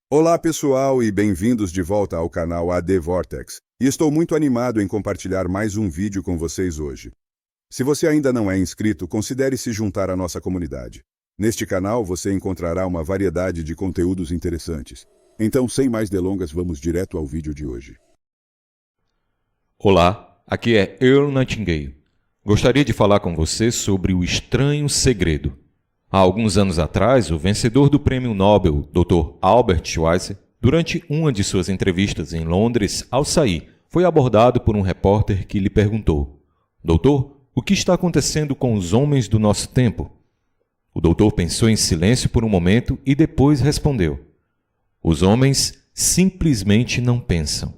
Olá pessoal e bem-vindos de volta ao canal AD Vortex. E estou muito animado em compartilhar mais um vídeo com vocês hoje. Se você ainda não é inscrito, considere se juntar à nossa comunidade. Neste canal você encontrará uma variedade de conteúdos interessantes. Então, sem mais delongas, vamos direto ao vídeo de hoje. Olá, aqui é Earl Nightingale. Gostaria de falar com você sobre o estranho segredo. Há alguns anos atrás, o vencedor do Prêmio Nobel, Dr. Albert Schweitzer, durante uma de suas entrevistas em Londres, ao sair, foi abordado por um repórter que lhe perguntou: Doutor, o que está acontecendo com os homens do nosso tempo? O doutor pensou em silêncio por um momento e depois respondeu: Os homens simplesmente não pensam.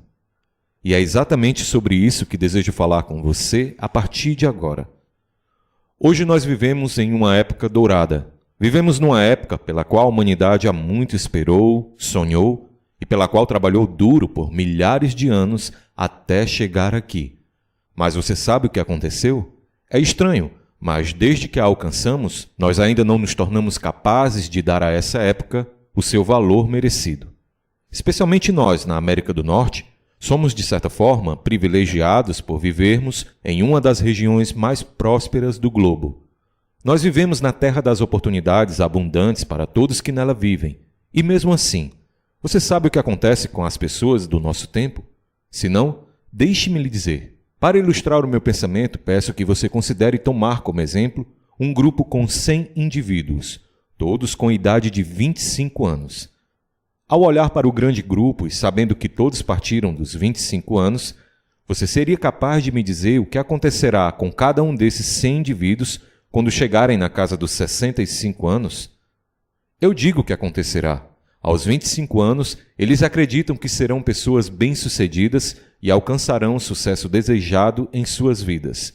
E é exatamente sobre isso que desejo falar com você a partir de agora. Hoje nós vivemos em uma época dourada. Vivemos numa época pela qual a humanidade há muito esperou, sonhou e pela qual trabalhou duro por milhares de anos até chegar aqui. Mas você sabe o que aconteceu? É estranho, mas desde que a alcançamos, nós ainda não nos tornamos capazes de dar a essa época o seu valor merecido. Especialmente nós, na América do Norte, somos, de certa forma, privilegiados por vivermos em uma das regiões mais prósperas do globo. Nós vivemos na terra das oportunidades abundantes para todos que nela vivem. E mesmo assim, você sabe o que acontece com as pessoas do nosso tempo? Se não, deixe-me lhe dizer. Para ilustrar o meu pensamento, peço que você considere tomar como exemplo um grupo com 100 indivíduos, todos com idade de 25 anos. Ao olhar para o grande grupo e sabendo que todos partiram dos 25 anos, você seria capaz de me dizer o que acontecerá com cada um desses 100 indivíduos quando chegarem na casa dos 65 anos? Eu digo que acontecerá. Aos 25 anos, eles acreditam que serão pessoas bem-sucedidas e alcançarão o sucesso desejado em suas vidas.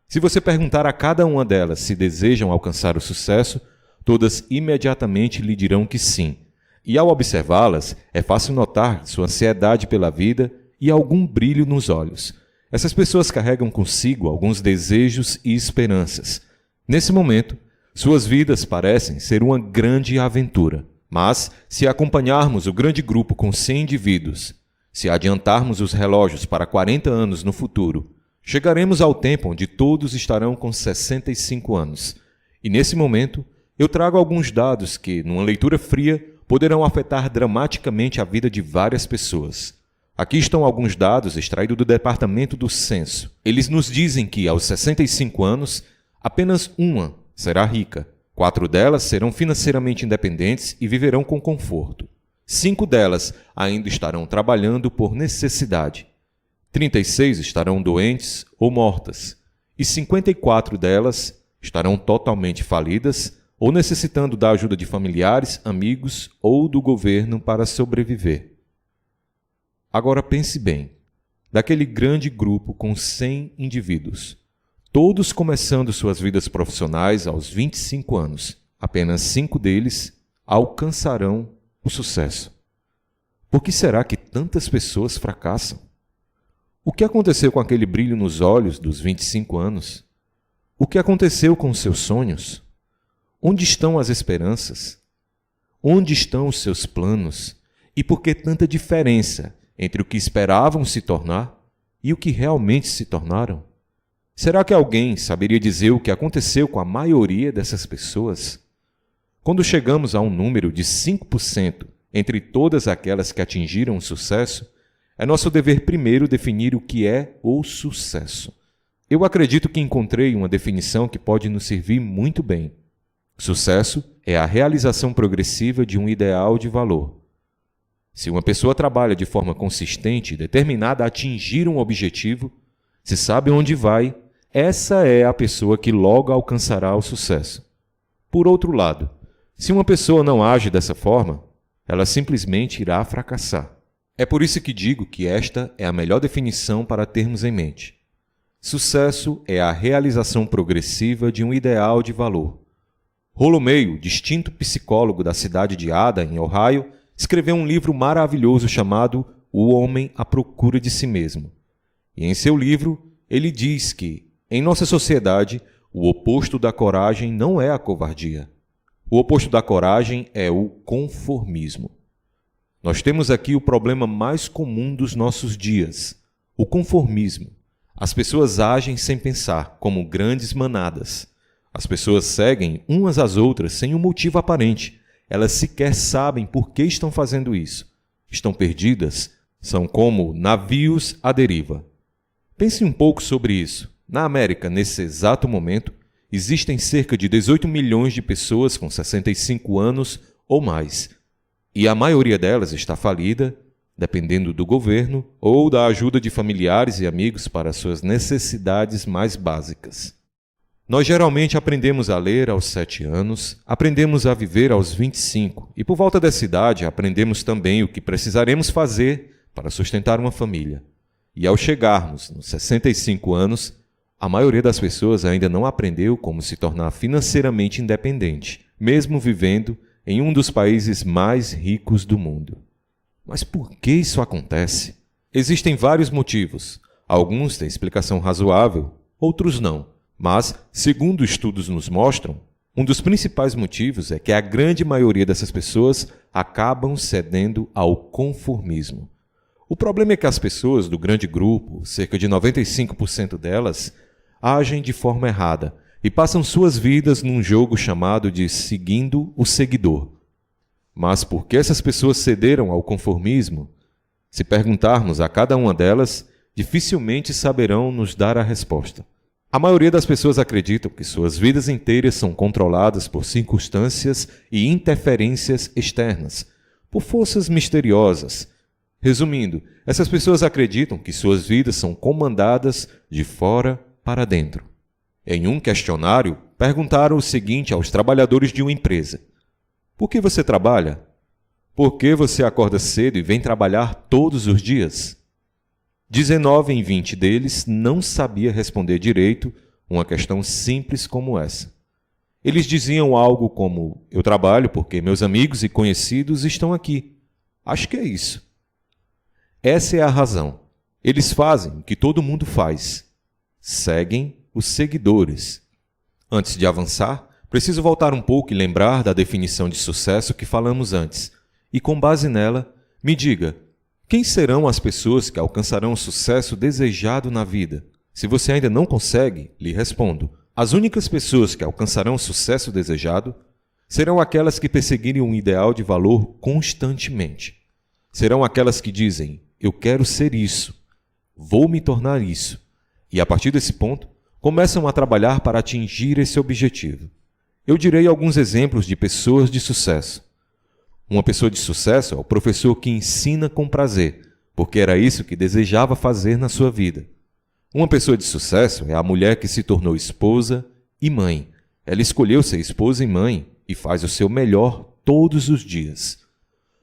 Se você perguntar a cada uma delas se desejam alcançar o sucesso, todas imediatamente lhe dirão que sim. E ao observá-las, é fácil notar sua ansiedade pela vida e algum brilho nos olhos. Essas pessoas carregam consigo alguns desejos e esperanças. Nesse momento, suas vidas parecem ser uma grande aventura. Mas, se acompanharmos o grande grupo com 100 indivíduos, se adiantarmos os relógios para 40 anos no futuro, chegaremos ao tempo onde todos estarão com 65 anos. E nesse momento, eu trago alguns dados que, numa leitura fria, poderão afetar dramaticamente a vida de várias pessoas. Aqui estão alguns dados extraídos do Departamento do Censo. Eles nos dizem que, aos 65 anos, apenas uma será rica, 4 delas serão financeiramente independentes e viverão com conforto. 5 delas ainda estarão trabalhando por necessidade. 36 estarão doentes ou mortas. E 54 delas estarão totalmente falidas ou necessitando da ajuda de familiares, amigos ou do governo para sobreviver. Agora pense bem, daquele grande grupo com 100 indivíduos, todos começando suas vidas profissionais aos 25 anos, apenas 5 deles alcançarão o sucesso. Por que será que tantas pessoas fracassam? O que aconteceu com aquele brilho nos olhos dos 25 anos? O que aconteceu com os seus sonhos? Onde estão as esperanças? Onde estão os seus planos? E por que tanta diferença entre o que esperavam se tornar e o que realmente se tornaram? Será que alguém saberia dizer o que aconteceu com a maioria dessas pessoas? Quando chegamos a um número de 5% entre todas aquelas que atingiram o sucesso, é nosso dever primeiro definir o que é o sucesso. Eu acredito que encontrei uma definição que pode nos servir muito bem. Sucesso é a realização progressiva de um ideal de valor. Se uma pessoa trabalha de forma consistente e determinada a atingir um objetivo, se sabe onde vai, essa é a pessoa que logo alcançará o sucesso. Por outro lado, se uma pessoa não age dessa forma, ela simplesmente irá fracassar. É por isso que digo que esta é a melhor definição para termos em mente. Sucesso é a realização progressiva de um ideal de valor. Rollo May, distinto psicólogo da cidade de Ada, em Ohio, escreveu um livro maravilhoso chamado O Homem à Procura de Si Mesmo. E em seu livro, ele diz que, em nossa sociedade, o oposto da coragem não é a covardia. O oposto da coragem é o conformismo. Nós temos aqui o problema mais comum dos nossos dias, o conformismo. As pessoas agem sem pensar, como grandes manadas. As pessoas seguem umas às outras sem um motivo aparente. Elas sequer sabem por que estão fazendo isso. Estão perdidas, são como navios à deriva. Pense um pouco sobre isso. Na América, nesse exato momento, existem cerca de 18 milhões de pessoas com 65 anos ou mais. E a maioria delas está falida, dependendo do governo ou da ajuda de familiares e amigos para suas necessidades mais básicas. Nós geralmente aprendemos a ler aos 7 anos, aprendemos a viver aos 25 e por volta dessa idade aprendemos também o que precisaremos fazer para sustentar uma família. E ao chegarmos nos 65 anos, a maioria das pessoas ainda não aprendeu como se tornar financeiramente independente, mesmo vivendo em um dos países mais ricos do mundo. Mas por que isso acontece? Existem vários motivos. Alguns têm explicação razoável, outros não. Mas, segundo estudos nos mostram, um dos principais motivos é que a grande maioria dessas pessoas acabam cedendo ao conformismo. O problema é que as pessoas do grande grupo, cerca de 95% delas, agem de forma errada e passam suas vidas num jogo chamado de seguindo o seguidor. Mas por que essas pessoas cederam ao conformismo? Se perguntarmos a cada uma delas, dificilmente saberão nos dar a resposta. A maioria das pessoas acreditam que suas vidas inteiras são controladas por circunstâncias e interferências externas, por forças misteriosas. Resumindo, essas pessoas acreditam que suas vidas são comandadas de fora para dentro. Em um questionário, perguntaram o seguinte aos trabalhadores de uma empresa: por que você trabalha? Por que você acorda cedo e vem trabalhar todos os dias? 19 em 20 deles não sabia responder direito uma questão simples como essa. Eles diziam algo como: eu trabalho porque meus amigos e conhecidos estão aqui. Acho que é isso. Essa é a razão. Eles fazem o que todo mundo faz. Seguem os seguidores. Antes de avançar, preciso voltar um pouco e lembrar da definição de sucesso que falamos antes. E com base nela, me diga: quem serão as pessoas que alcançarão o sucesso desejado na vida? Se você ainda não consegue, lhe respondo: as únicas pessoas que alcançarão o sucesso desejado serão aquelas que perseguirem um ideal de valor constantemente. Serão aquelas que dizem: eu quero ser isso, vou me tornar isso. E a partir desse ponto, começam a trabalhar para atingir esse objetivo. Eu direi alguns exemplos de pessoas de sucesso. Uma pessoa de sucesso é o professor que ensina com prazer, porque era isso que desejava fazer na sua vida. Uma pessoa de sucesso é a mulher que se tornou esposa e mãe. Ela escolheu ser esposa e mãe e faz o seu melhor todos os dias.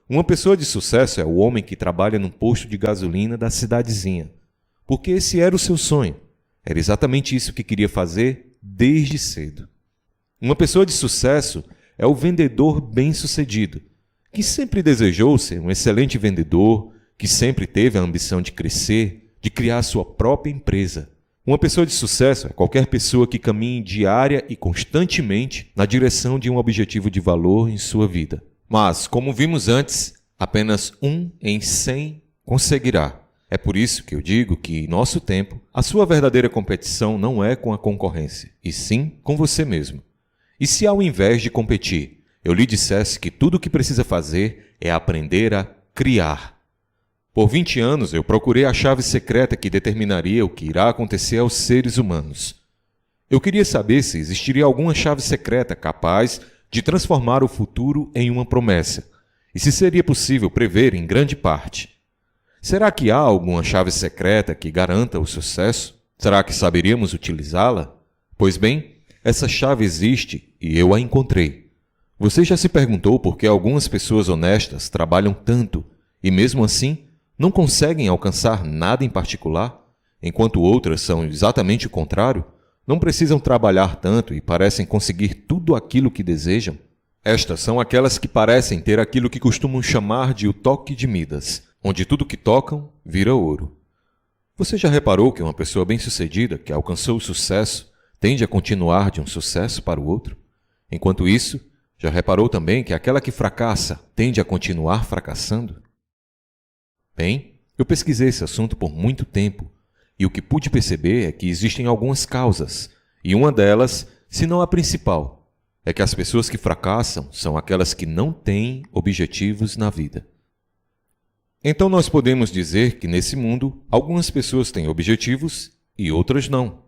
Uma pessoa de sucesso é o homem que trabalha num posto de gasolina da cidadezinha, porque esse era o seu sonho. Era exatamente isso que queria fazer desde cedo. Uma pessoa de sucesso é o vendedor bem-sucedido, que sempre desejou ser um excelente vendedor, que sempre teve a ambição de crescer, de criar sua própria empresa. Uma pessoa de sucesso é qualquer pessoa que caminhe diária e constantemente na direção de um objetivo de valor em sua vida. Mas, como vimos antes, apenas 1 em 100 conseguirá. É por isso que eu digo que, em nosso tempo, a sua verdadeira competição não é com a concorrência, e sim com você mesmo. E se ao invés de competir, eu lhe dissesse que tudo o que precisa fazer é aprender a criar? Por 20 anos eu procurei a chave secreta que determinaria o que irá acontecer aos seres humanos. Eu queria saber se existiria alguma chave secreta capaz de transformar o futuro em uma promessa, e se seria possível prever em grande parte. Será que há alguma chave secreta que garanta o sucesso? Será que saberíamos utilizá-la? Pois bem, essa chave existe e eu a encontrei. Você já se perguntou por que algumas pessoas honestas trabalham tanto e, mesmo assim, não conseguem alcançar nada em particular, enquanto outras são exatamente o contrário? Não precisam trabalhar tanto e parecem conseguir tudo aquilo que desejam? Estas são aquelas que parecem ter aquilo que costumam chamar de o toque de Midas, onde tudo que tocam vira ouro. Você já reparou que uma pessoa bem-sucedida que alcançou o sucesso tende a continuar de um sucesso para o outro? Enquanto isso, já reparou também que aquela que fracassa tende a continuar fracassando? Bem, eu pesquisei esse assunto por muito tempo e o que pude perceber é que existem algumas causas, e uma delas, se não a principal, é que as pessoas que fracassam são aquelas que não têm objetivos na vida. Então nós podemos dizer que nesse mundo, algumas pessoas têm objetivos e outras não.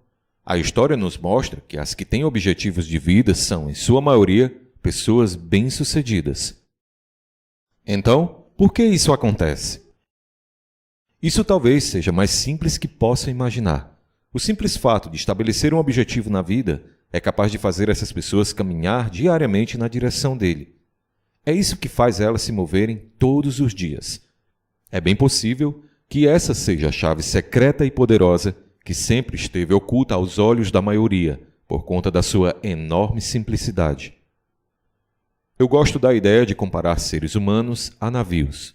A história nos mostra que as que têm objetivos de vida são, em sua maioria, pessoas bem-sucedidas. Então, por que isso acontece? Isso talvez seja mais simples que possa imaginar. O simples fato de estabelecer um objetivo na vida é capaz de fazer essas pessoas caminhar diariamente na direção dele. É isso que faz elas se moverem todos os dias. É bem possível que essa seja a chave secreta e poderosa que sempre esteve oculta aos olhos da maioria, por conta da sua enorme simplicidade. Eu gosto da ideia de comparar seres humanos a navios.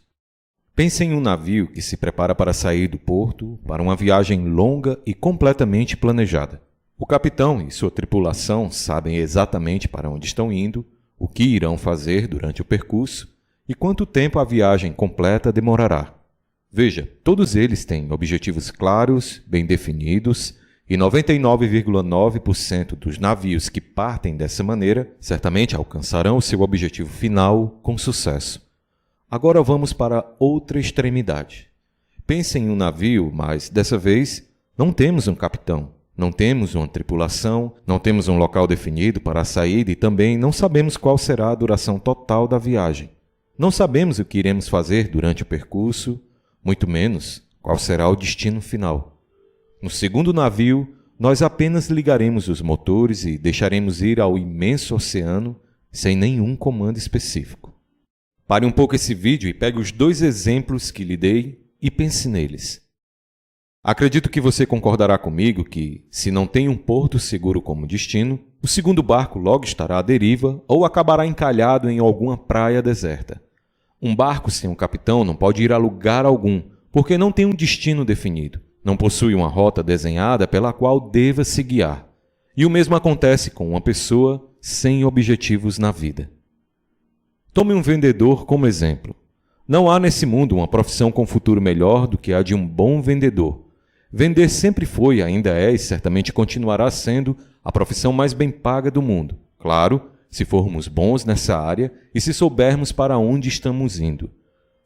Pense em um navio que se prepara para sair do porto para uma viagem longa e completamente planejada. O capitão e sua tripulação sabem exatamente para onde estão indo, o que irão fazer durante o percurso e quanto tempo a viagem completa demorará. Veja, todos eles têm objetivos claros, bem definidos, e 99,9% dos navios que partem dessa maneira certamente alcançarão o seu objetivo final com sucesso. Agora vamos para outra extremidade. Pense em um navio, mas dessa vez não temos um capitão, não temos uma tripulação, não temos um local definido para a saída e também não sabemos qual será a duração total da viagem. Não sabemos o que iremos fazer durante o percurso, muito menos qual será o destino final. No segundo navio, nós apenas ligaremos os motores e deixaremos ir ao imenso oceano sem nenhum comando específico. Pare um pouco esse vídeo e pegue os 2 exemplos que lhe dei e pense neles. Acredito que você concordará comigo que, se não tem um porto seguro como destino, o segundo barco logo estará à deriva ou acabará encalhado em alguma praia deserta. Um barco sem um capitão não pode ir a lugar algum, porque não tem um destino definido, não possui uma rota desenhada pela qual deva se guiar. E o mesmo acontece com uma pessoa sem objetivos na vida. Tome um vendedor como exemplo. Não há nesse mundo uma profissão com futuro melhor do que a de um bom vendedor. Vender sempre foi, ainda é e certamente continuará sendo a profissão mais bem paga do mundo. Claro, se formos bons nessa área e se soubermos para onde estamos indo.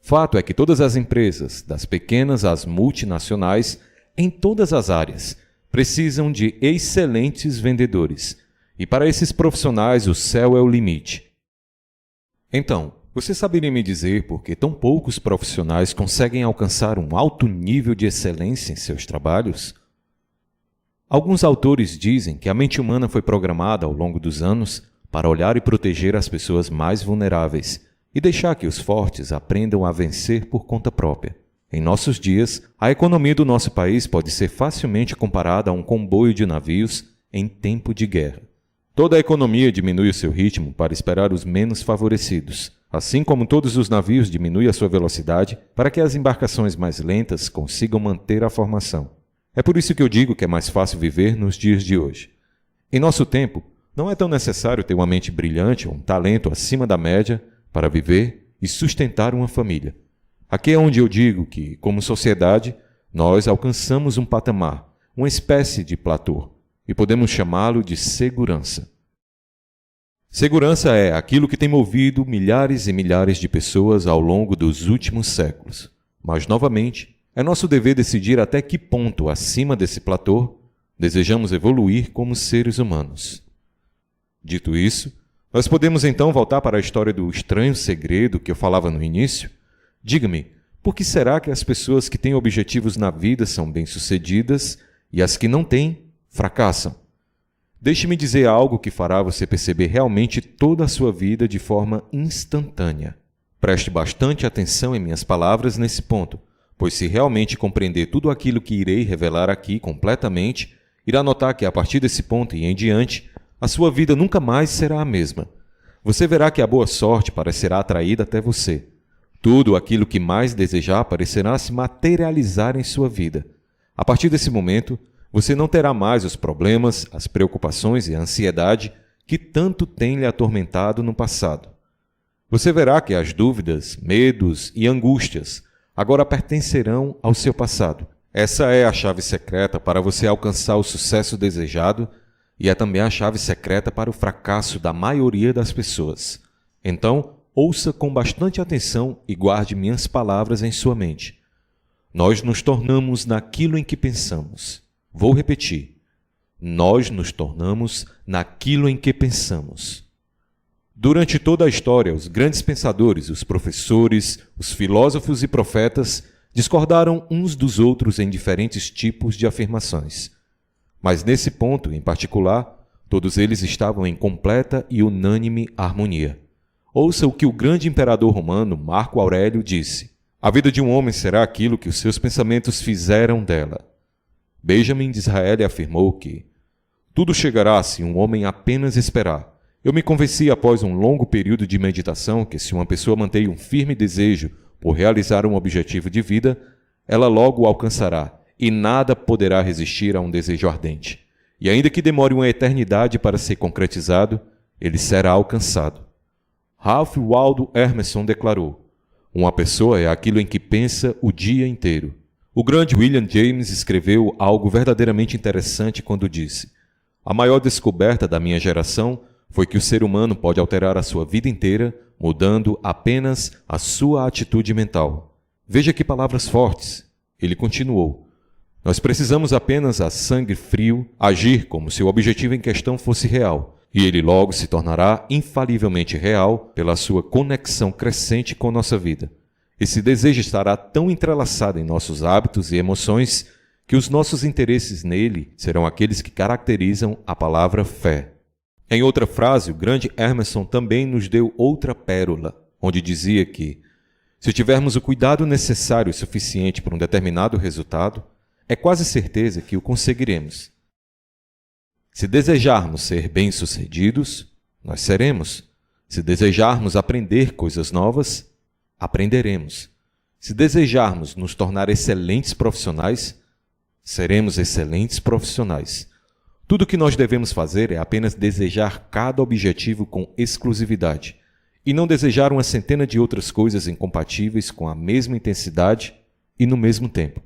Fato é que todas as empresas, das pequenas às multinacionais, em todas as áreas, precisam de excelentes vendedores. E para esses profissionais o céu é o limite. Então, você saberia me dizer por que tão poucos profissionais conseguem alcançar um alto nível de excelência em seus trabalhos? Alguns autores dizem que a mente humana foi programada ao longo dos anos para olhar e proteger as pessoas mais vulneráveis e deixar que os fortes aprendam a vencer por conta própria. Em nossos dias, a economia do nosso país pode ser facilmente comparada a um comboio de navios em tempo de guerra. Toda a economia diminui o seu ritmo para esperar os menos favorecidos, assim como todos os navios diminuem a sua velocidade para que as embarcações mais lentas consigam manter a formação. É por isso que eu digo que é mais fácil viver nos dias de hoje. Em nosso tempo, não é tão necessário ter uma mente brilhante ou um talento acima da média para viver e sustentar uma família. Aqui é onde eu digo que, como sociedade, nós alcançamos um patamar, uma espécie de platô, e podemos chamá-lo de segurança. Segurança é aquilo que tem movido milhares e milhares de pessoas ao longo dos últimos séculos. Mas, novamente, é nosso dever decidir até que ponto, acima desse platô, desejamos evoluir como seres humanos. Dito isso, nós podemos então voltar para a história do estranho segredo que eu falava no início? Diga-me, por que será que as pessoas que têm objetivos na vida são bem-sucedidas e as que não têm fracassam? Deixe-me dizer algo que fará você perceber realmente toda a sua vida de forma instantânea. Preste bastante atenção em minhas palavras nesse ponto, pois se realmente compreender tudo aquilo que irei revelar aqui completamente, irá notar que a partir desse ponto e em diante, a sua vida nunca mais será a mesma. Você verá que a boa sorte parecerá atraída até você. Tudo aquilo que mais desejar parecerá se materializar em sua vida. A partir desse momento, você não terá mais os problemas, as preocupações e a ansiedade que tanto tem lhe atormentado no passado. Você verá que as dúvidas, medos e angústias, agora pertencerão ao seu passado. Essa é a chave secreta para você alcançar o sucesso desejado e é também a chave secreta para o fracasso da maioria das pessoas. Então, ouça com bastante atenção e guarde minhas palavras em sua mente. Nós nos tornamos naquilo em que pensamos. Vou repetir. Nós nos tornamos naquilo em que pensamos. Durante toda a história, os grandes pensadores, os professores, os filósofos e profetas discordaram uns dos outros em diferentes tipos de afirmações. Mas nesse ponto, em particular, todos eles estavam em completa e unânime harmonia. Ouça o que o grande imperador romano Marco Aurélio disse: a vida de um homem será aquilo que os seus pensamentos fizeram dela. Benjamin Disraeli afirmou que tudo chegará se um homem apenas esperar. Eu me convenci após um longo período de meditação que se uma pessoa mantém um firme desejo por realizar um objetivo de vida, ela logo o alcançará, e nada poderá resistir a um desejo ardente. E ainda que demore uma eternidade para ser concretizado, ele será alcançado. Ralph Waldo Emerson declarou: uma pessoa é aquilo em que pensa o dia inteiro. O grande William James escreveu algo verdadeiramente interessante quando disse: a maior descoberta da minha geração foi que o ser humano pode alterar a sua vida inteira mudando apenas a sua atitude mental. Veja que palavras fortes. Ele continuou: nós precisamos apenas, a sangue frio, agir como se o objetivo em questão fosse real, e ele logo se tornará infalivelmente real pela sua conexão crescente com nossa vida. Esse desejo estará tão entrelaçado em nossos hábitos e emoções que os nossos interesses nele serão aqueles que caracterizam a palavra fé. Em outra frase, o grande Emerson também nos deu outra pérola, onde dizia que, se tivermos o cuidado necessário e suficiente para um determinado resultado, é quase certeza que o conseguiremos. Se desejarmos ser bem-sucedidos, nós seremos. Se desejarmos aprender coisas novas, aprenderemos. Se desejarmos nos tornar excelentes profissionais, seremos excelentes profissionais. Tudo o que nós devemos fazer é apenas desejar cada objetivo com exclusividade e não desejar uma centena de outras coisas incompatíveis com a mesma intensidade e no mesmo tempo.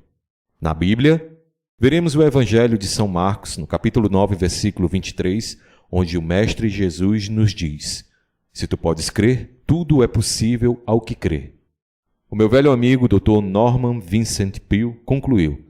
Na Bíblia, veremos o Evangelho de São Marcos, no capítulo 9, versículo 23, onde o Mestre Jesus nos diz: se tu podes crer, tudo é possível ao que crê. O meu velho amigo, Dr. Norman Vincent Peale, concluiu: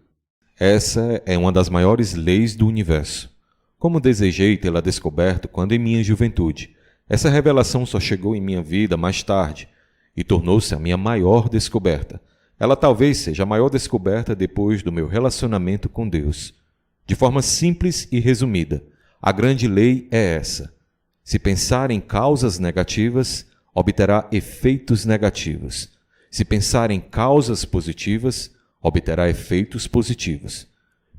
essa é uma das maiores leis do universo. Como desejei tê-la descoberto quando em minha juventude, essa revelação só chegou em minha vida mais tarde e tornou-se a minha maior descoberta. Ela talvez seja a maior descoberta depois do meu relacionamento com Deus. De forma simples e resumida, a grande lei é essa: se pensar em causas negativas, obterá efeitos negativos. Se pensar em causas positivas, obterá efeitos positivos.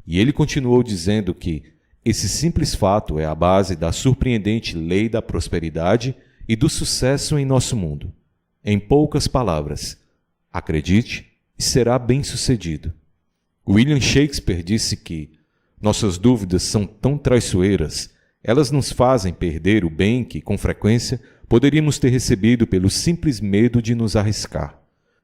E ele continuou dizendo que esse simples fato é a base da surpreendente lei da prosperidade e do sucesso em nosso mundo. Em poucas palavras, acredite e será bem-sucedido. William Shakespeare disse que nossas dúvidas são tão traiçoeiras, elas nos fazem perder o bem que, com frequência, poderíamos ter recebido pelo simples medo de nos arriscar.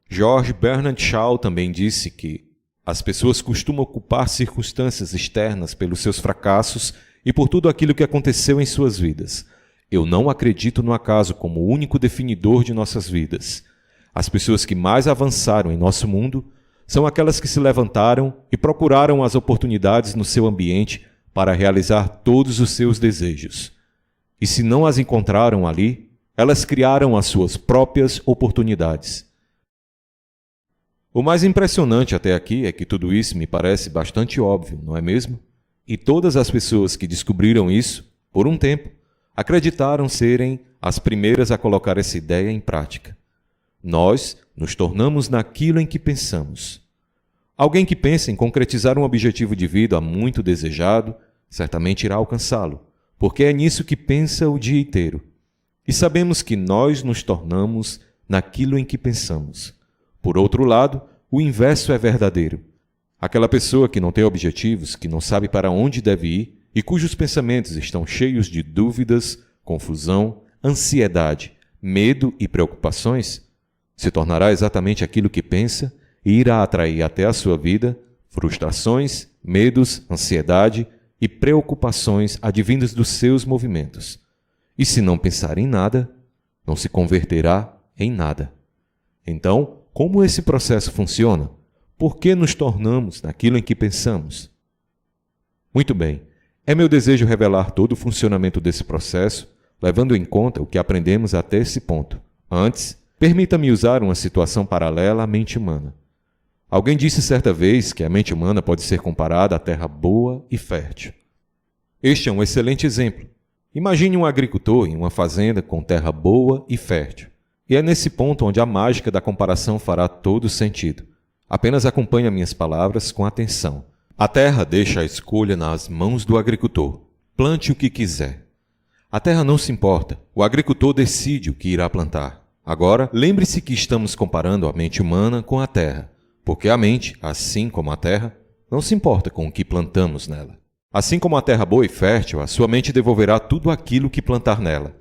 George Bernard Shaw também disse que as pessoas costumam culpar circunstâncias externas pelos seus fracassos e por tudo aquilo que aconteceu em suas vidas. Eu não acredito no acaso como o único definidor de nossas vidas. As pessoas que mais avançaram em nosso mundo são aquelas que se levantaram e procuraram as oportunidades no seu ambiente para realizar todos os seus desejos. E se não as encontraram ali, elas criaram as suas próprias oportunidades. O mais impressionante até aqui é que tudo isso me parece bastante óbvio, não é mesmo? E todas as pessoas que descobriram isso, por um tempo, acreditaram serem as primeiras a colocar essa ideia em prática. Nós nos tornamos naquilo em que pensamos. Alguém que pensa em concretizar um objetivo de vida muito desejado, certamente irá alcançá-lo, porque é nisso que pensa o dia inteiro. E sabemos que nós nos tornamos naquilo em que pensamos. Por outro lado, o inverso é verdadeiro. Aquela pessoa que não tem objetivos, que não sabe para onde deve ir e cujos pensamentos estão cheios de dúvidas, confusão, ansiedade, medo e preocupações, se tornará exatamente aquilo que pensa e irá atrair até a sua vida frustrações, medos, ansiedade e preocupações advindas dos seus movimentos. E se não pensar em nada, não se converterá em nada. Então, como esse processo funciona? Por que nos tornamos naquilo em que pensamos? Muito bem, é meu desejo revelar todo o funcionamento desse processo, levando em conta o que aprendemos até esse ponto. Antes, permita-me usar uma situação paralela à mente humana. Alguém disse certa vez que a mente humana pode ser comparada à terra boa e fértil. Este é um excelente exemplo. Imagine um agricultor em uma fazenda com terra boa e fértil. E é nesse ponto onde a mágica da comparação fará todo sentido. Apenas acompanhe minhas palavras com atenção. A terra deixa a escolha nas mãos do agricultor. Plante o que quiser. A terra não se importa. O agricultor decide o que irá plantar. Agora, lembre-se que estamos comparando a mente humana com a terra, porque a mente, assim como a terra, não se importa com o que plantamos nela. Assim como a terra boa e fértil, a sua mente devolverá tudo aquilo que plantar nela.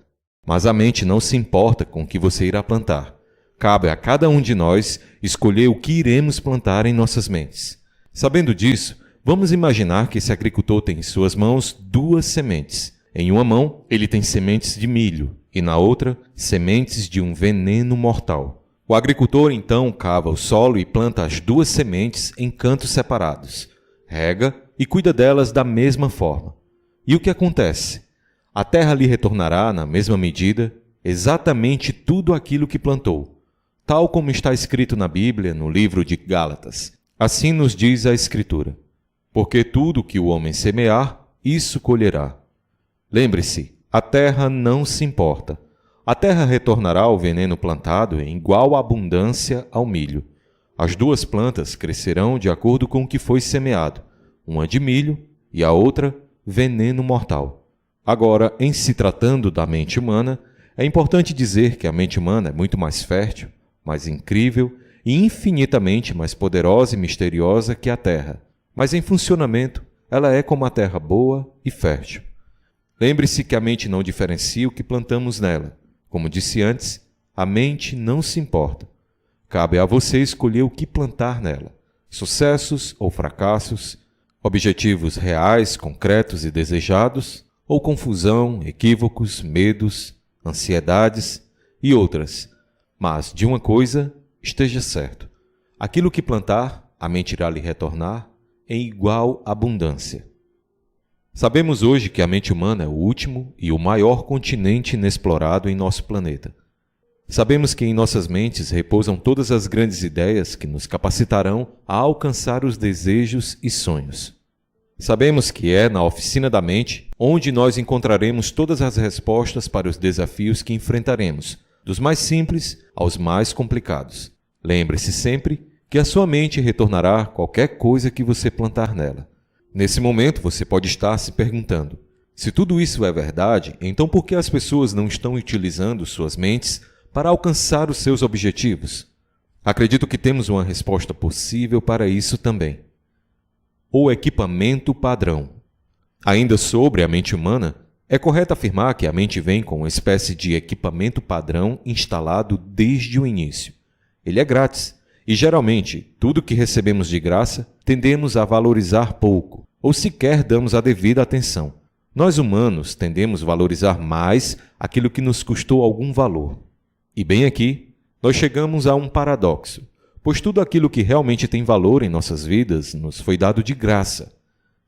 Mas a mente não se importa com o que você irá plantar. Cabe a cada um de nós escolher o que iremos plantar em nossas mentes. Sabendo disso, vamos imaginar que esse agricultor tem em suas mãos 2 sementes. Em uma mão, ele tem sementes de milho e na outra, sementes de um veneno mortal. O agricultor então cava o solo e planta as 2 sementes em cantos separados. Rega e cuida delas da mesma forma. E o que acontece? A terra lhe retornará, na mesma medida, exatamente tudo aquilo que plantou, tal como está escrito na Bíblia, no livro de Gálatas. Assim nos diz a Escritura: porque tudo que o homem semear, isso colherá. Lembre-se, a terra não se importa. A terra retornará o veneno plantado em igual abundância ao milho. As 2 plantas crescerão de acordo com o que foi semeado, uma de milho e a outra veneno mortal. Agora, em se tratando da mente humana, é importante dizer que a mente humana é muito mais fértil, mais incrível e infinitamente mais poderosa e misteriosa que a Terra. Mas em funcionamento, ela é como a terra boa e fértil. Lembre-se que a mente não diferencia o que plantamos nela. Como disse antes, a mente não se importa. Cabe a você escolher o que plantar nela: sucessos ou fracassos, objetivos reais, concretos e desejados, ou confusão, equívocos, medos, ansiedades e outras. Mas de uma coisa esteja certo: aquilo que plantar, a mente irá lhe retornar em igual abundância. Sabemos hoje que a mente humana é o último e o maior continente inexplorado em nosso planeta. Sabemos que em nossas mentes repousam todas as grandes ideias que nos capacitarão a alcançar os desejos e sonhos. Sabemos que é na oficina da mente onde nós encontraremos todas as respostas para os desafios que enfrentaremos, dos mais simples aos mais complicados. Lembre-se sempre que a sua mente retornará qualquer coisa que você plantar nela. Nesse momento você pode estar se perguntando: se tudo isso é verdade, então por que as pessoas não estão utilizando suas mentes para alcançar os seus objetivos? Acredito que temos uma resposta possível para isso também: o equipamento padrão. Ainda sobre a mente humana, é correto afirmar que a mente vem com uma espécie de equipamento padrão instalado desde o início. Ele é grátis, e geralmente, tudo que recebemos de graça, tendemos a valorizar pouco, ou sequer damos a devida atenção. Nós humanos tendemos a valorizar mais aquilo que nos custou algum valor. E bem aqui, nós chegamos a um paradoxo, pois tudo aquilo que realmente tem valor em nossas vidas nos foi dado de graça.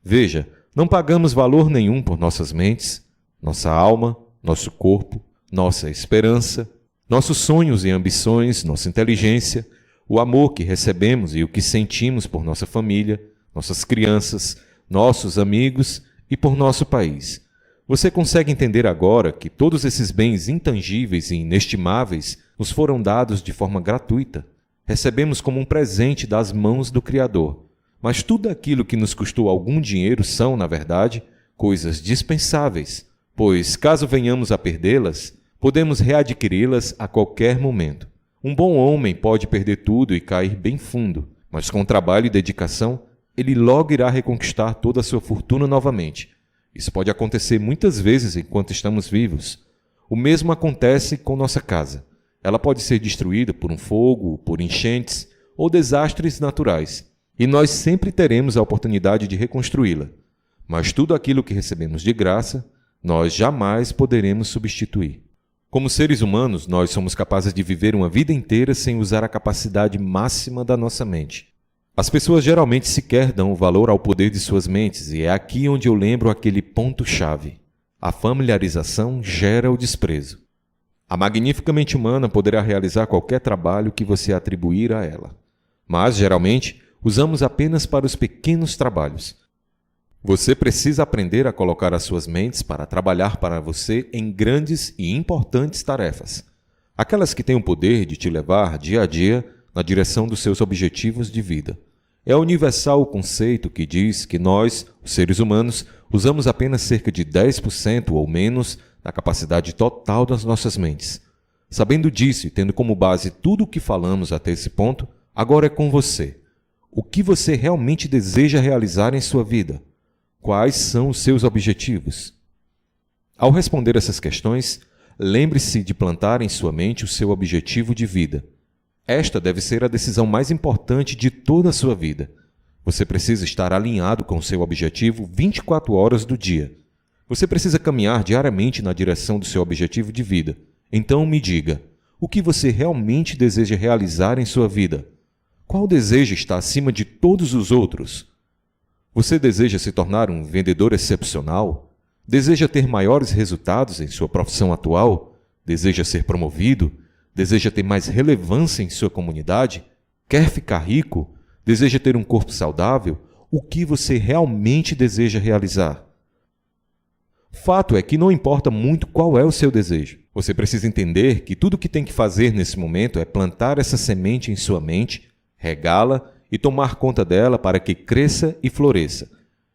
Veja, não pagamos valor nenhum por nossas mentes, nossa alma, nosso corpo, nossa esperança, nossos sonhos e ambições, nossa inteligência, o amor que recebemos e o que sentimos por nossa família, nossas crianças, nossos amigos e por nosso país. Você consegue entender agora que todos esses bens intangíveis e inestimáveis nos foram dados de forma gratuita. Recebemos como um presente das mãos do Criador. Mas tudo aquilo que nos custou algum dinheiro são, na verdade, coisas dispensáveis, pois, caso venhamos a perdê-las, podemos readquiri-las a qualquer momento. Um bom homem pode perder tudo e cair bem fundo, mas com trabalho e dedicação, ele logo irá reconquistar toda a sua fortuna novamente. Isso pode acontecer muitas vezes enquanto estamos vivos. O mesmo acontece com nossa casa. Ela pode ser destruída por um fogo, por enchentes, ou desastres naturais, e nós sempre teremos a oportunidade de reconstruí-la. Mas tudo aquilo que recebemos de graça, nós jamais poderemos substituir. Como seres humanos, nós somos capazes de viver uma vida inteira sem usar a capacidade máxima da nossa mente. As pessoas geralmente sequer dão valor ao poder de suas mentes, e é aqui onde eu lembro aquele ponto-chave. A familiarização gera o desprezo. A magnífica mente humana poderá realizar qualquer trabalho que você atribuir a ela. Mas, geralmente, usamos apenas para os pequenos trabalhos. Você precisa aprender a colocar as suas mentes para trabalhar para você em grandes e importantes tarefas. Aquelas que têm o poder de te levar, dia a dia, na direção dos seus objetivos de vida. É universal o conceito que diz que nós, os seres humanos, usamos apenas cerca de 10% ou menos da capacidade total das nossas mentes. Sabendo disso e tendo como base tudo o que falamos até esse ponto, agora é com você. O que você realmente deseja realizar em sua vida? Quais são os seus objetivos? Ao responder essas questões, lembre-se de plantar em sua mente o seu objetivo de vida. Esta deve ser a decisão mais importante de toda a sua vida. Você precisa estar alinhado com o seu objetivo 24 horas do dia. Você precisa caminhar diariamente na direção do seu objetivo de vida. Então me diga, o que você realmente deseja realizar em sua vida? Qual desejo está acima de todos os outros? Você deseja se tornar um vendedor excepcional? Deseja ter maiores resultados em sua profissão atual? Deseja ser promovido? Deseja ter mais relevância em sua comunidade? Quer ficar rico? Deseja ter um corpo saudável? O que você realmente deseja realizar? Fato é que não importa muito qual é o seu desejo. Você precisa entender que tudo o que tem que fazer nesse momento é plantar essa semente em sua mente, regá-la e tomar conta dela para que cresça e floresça.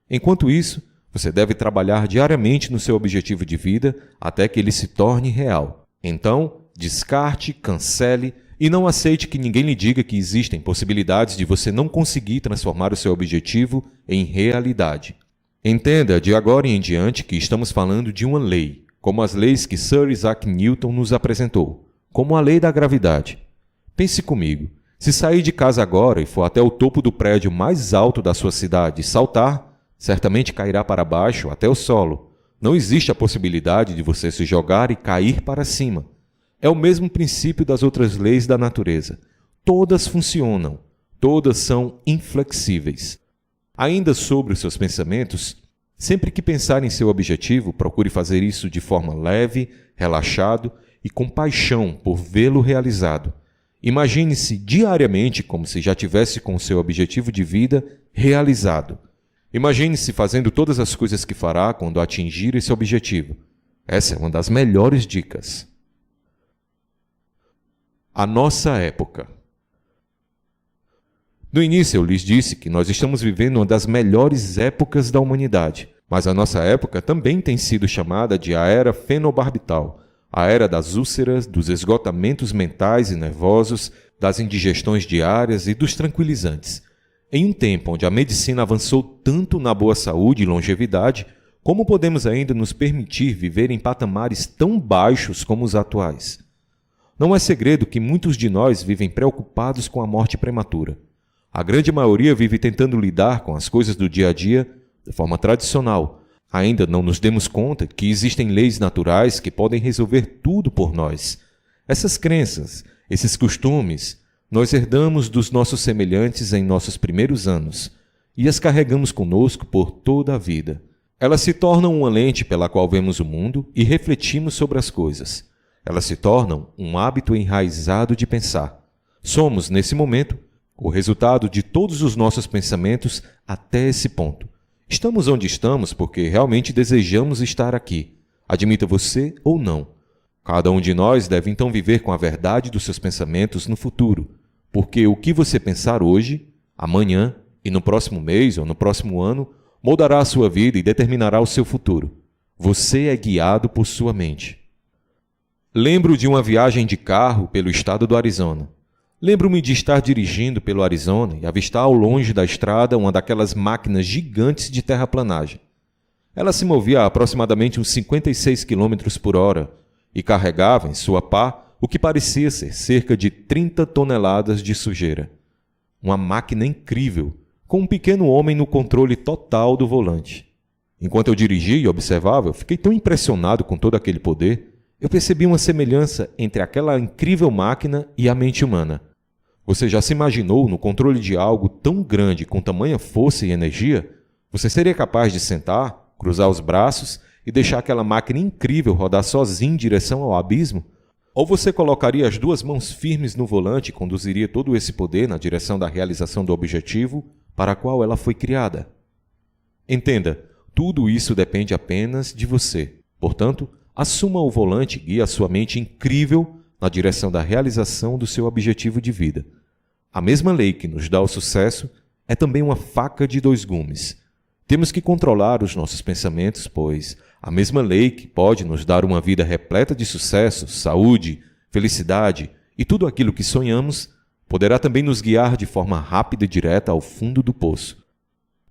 Enquanto isso, você deve trabalhar diariamente no seu objetivo de vida até que ele se torne real. Então, descarte, cancele e não aceite que ninguém lhe diga que existem possibilidades de você não conseguir transformar o seu objetivo em realidade. Entenda de agora em diante que estamos falando de uma lei, como as leis que Sir Isaac Newton nos apresentou, como a lei da gravidade. Pense comigo. Se sair de casa agora e for até o topo do prédio mais alto da sua cidade e saltar, certamente cairá para baixo até o solo. Não existe a possibilidade de você se jogar e cair para cima. É o mesmo princípio das outras leis da natureza. Todas funcionam, todas são inflexíveis. Ainda sobre os seus pensamentos, sempre que pensar em seu objetivo, procure fazer isso de forma leve, relaxado e com paixão por vê-lo realizado. Imagine-se diariamente como se já tivesse com o seu objetivo de vida realizado. Imagine-se fazendo todas as coisas que fará quando atingir esse objetivo. Essa é uma das melhores dicas. A nossa época. No início eu lhes disse que nós estamos vivendo uma das melhores épocas da humanidade, mas a nossa época também tem sido chamada de a Era Fenobarbital, a era das úlceras, dos esgotamentos mentais e nervosos, das indigestões diárias e dos tranquilizantes. Em um tempo onde a medicina avançou tanto na boa saúde e longevidade, como podemos ainda nos permitir viver em patamares tão baixos como os atuais? Não é segredo que muitos de nós vivem preocupados com a morte prematura. A grande maioria vive tentando lidar com as coisas do dia a dia de forma tradicional. Ainda não nos demos conta que existem leis naturais que podem resolver tudo por nós. Essas crenças, esses costumes, nós herdamos dos nossos semelhantes em nossos primeiros anos e as carregamos conosco por toda a vida. Elas se tornam uma lente pela qual vemos o mundo e refletimos sobre as coisas. Elas se tornam um hábito enraizado de pensar. Somos, nesse momento, o resultado de todos os nossos pensamentos até esse ponto. Estamos onde estamos porque realmente desejamos estar aqui, admita você ou não. Cada um de nós deve então viver com a verdade dos seus pensamentos no futuro, porque o que você pensar hoje, amanhã e no próximo mês ou no próximo ano moldará a sua vida e determinará o seu futuro. Você é guiado por sua mente. Lembro de uma viagem de carro pelo estado do Arizona. Lembro-me de estar dirigindo pelo Arizona e avistar ao longe da estrada uma daquelas máquinas gigantes de terraplanagem. Ela se movia a aproximadamente uns 56 km por hora e carregava em sua pá o que parecia ser cerca de 30 toneladas de sujeira. uma máquina incrível, com um pequeno homem no controle total do volante. Enquanto eu dirigia e observava, eu fiquei tão impressionado com todo aquele poder, eu percebi uma semelhança entre aquela incrível máquina e a mente humana. Você já se imaginou no controle de algo tão grande com tamanha força e energia? Você seria capaz de sentar, cruzar os braços e deixar aquela máquina incrível rodar sozinha em direção ao abismo? Ou você colocaria as duas mãos firmes no volante e conduziria todo esse poder na direção da realização do objetivo para a qual ela foi criada? Entenda, tudo isso depende apenas de você. Portanto, assuma o volante e guie a sua mente incrível na direção da realização do seu objetivo de vida. A mesma lei que nos dá o sucesso é também uma faca de dois gumes. Temos que controlar os nossos pensamentos, pois a mesma lei que pode nos dar uma vida repleta de sucesso, saúde, felicidade e tudo aquilo que sonhamos, poderá também nos guiar de forma rápida e direta ao fundo do poço.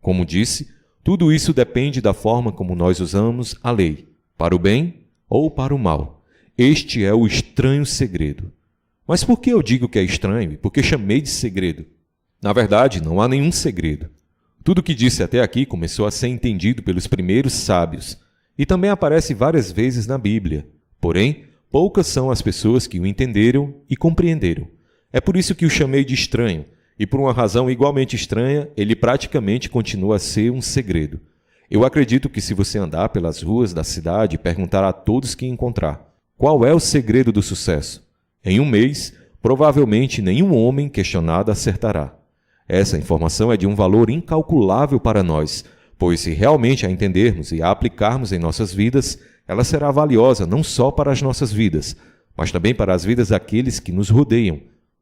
Como disse, tudo isso depende da forma como nós usamos a lei, para o bem ou para o mal. Este é o estranho segredo. Mas por que eu digo que é estranho e por que chamei de segredo? Na verdade, não há nenhum segredo. Tudo o que disse até aqui começou a ser entendido pelos primeiros sábios e também aparece várias vezes na Bíblia. Porém, poucas são as pessoas que o entenderam e compreenderam. É por isso que o chamei de estranho, e por uma razão igualmente estranha, ele praticamente continua a ser um segredo. Eu acredito que se você andar pelas ruas da cidade e perguntar a todos que encontrar qual é o segredo do sucesso, em um mês, provavelmente nenhum homem questionado acertará. Essa informação é de um valor incalculável para nós, pois se realmente a entendermos e a aplicarmos em nossas vidas, ela será valiosa não só para as nossas vidas, mas também para as vidas daqueles que nos rodeiam,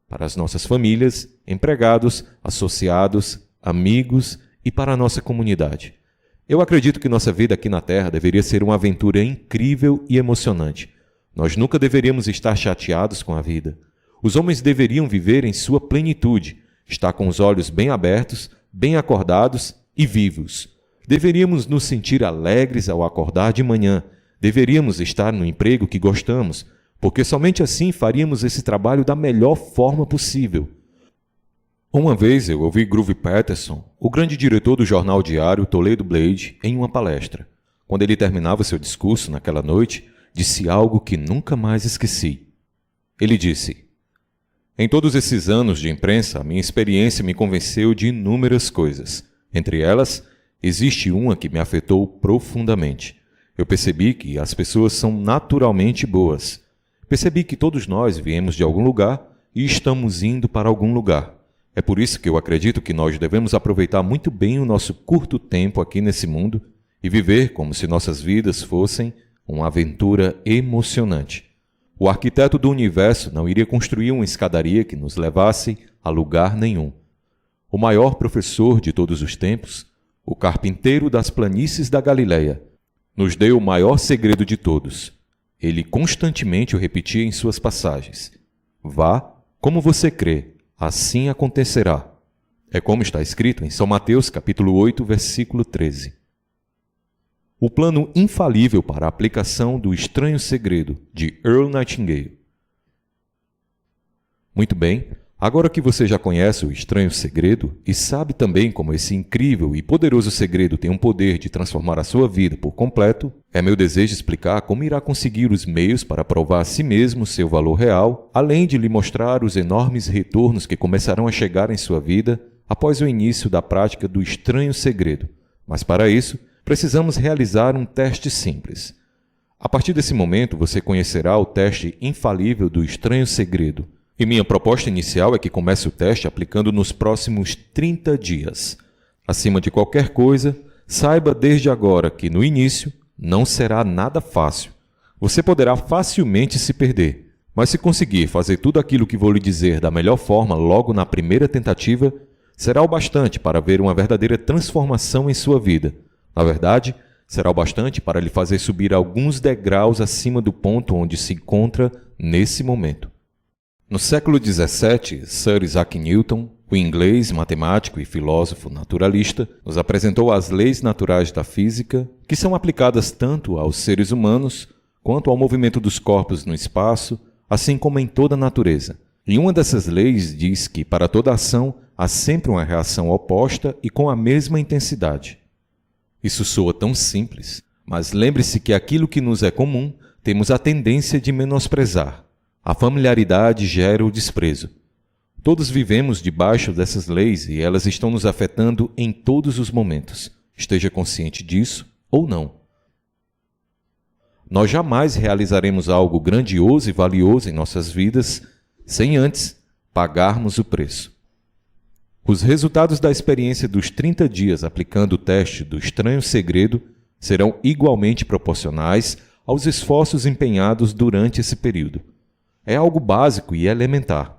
para as nossas famílias, empregados, associados, amigos e para a nossa comunidade. Eu acredito que nossa vida aqui na Terra deveria ser uma aventura incrível e emocionante. Nós nunca deveríamos estar chateados com a vida. Os homens deveriam viver em sua plenitude, estar com os olhos bem abertos, bem acordados e vivos. Deveríamos nos sentir alegres ao acordar de manhã. Deveríamos estar no emprego que gostamos, porque somente assim faríamos esse trabalho da melhor forma possível. Uma vez eu ouvi Groove Peterson, o grande diretor do jornal diário Toledo Blade, em uma palestra. Quando ele terminava seu discurso naquela noite, disse algo que nunca mais esqueci. Ele disse: "Em todos esses anos de imprensa, a minha experiência me convenceu de inúmeras coisas. Entre elas, existe uma que me afetou profundamente. Eu percebi que as pessoas são naturalmente boas. Percebi que todos nós viemos de algum lugar e estamos indo para algum lugar. É por isso que eu acredito que nós devemos aproveitar muito bem o nosso curto tempo aqui nesse mundo e viver como se nossas vidas fossem uma aventura emocionante. O arquiteto do universo não iria construir uma escadaria que nos levasse a lugar nenhum. O maior professor de todos os tempos, o carpinteiro das planícies da Galileia, nos deu o maior segredo de todos. Ele constantemente o repetia em suas passagens: "Vá como você crê, assim acontecerá." É como está escrito em São Mateus capítulo 8, versículo 13. O plano infalível para a aplicação do estranho segredo, de Earl Nightingale. Muito bem, agora que você já conhece o estranho segredo e sabe também como esse incrível e poderoso segredo tem um poder de transformar a sua vida por completo, é meu desejo explicar como irá conseguir os meios para provar a si mesmo seu valor real, além de lhe mostrar os enormes retornos que começarão a chegar em sua vida após o início da prática do estranho segredo. Mas para isso, precisamos realizar um teste simples. A partir desse momento, você conhecerá o teste infalível do estranho segredo. E minha proposta inicial é que comece o teste aplicando nos próximos 30 dias. Acima de qualquer coisa, saiba desde agora que no início não será nada fácil. Você poderá facilmente se perder, mas se conseguir fazer tudo aquilo que vou lhe dizer da melhor forma logo na primeira tentativa, será o bastante para ver uma verdadeira transformação em sua vida. Na verdade, será o bastante para lhe fazer subir alguns degraus acima do ponto onde se encontra nesse momento. No século XVII, Sir Isaac Newton, o inglês, matemático e filósofo naturalista, nos apresentou as leis naturais da física, que são aplicadas tanto aos seres humanos quanto ao movimento dos corpos no espaço, assim como em toda a natureza. E uma dessas leis diz que, para toda ação, há sempre uma reação oposta e com a mesma intensidade. Isso soa tão simples, mas lembre-se que aquilo que nos é comum temos a tendência de menosprezar. A familiaridade gera o desprezo. Todos vivemos debaixo dessas leis e elas estão nos afetando em todos os momentos, esteja consciente disso ou não. Nós jamais realizaremos algo grandioso e valioso em nossas vidas sem antes pagarmos o preço. Os resultados da experiência dos 30 dias aplicando o teste do estranho segredo serão igualmente proporcionais aos esforços empenhados durante esse período. É algo básico e elementar.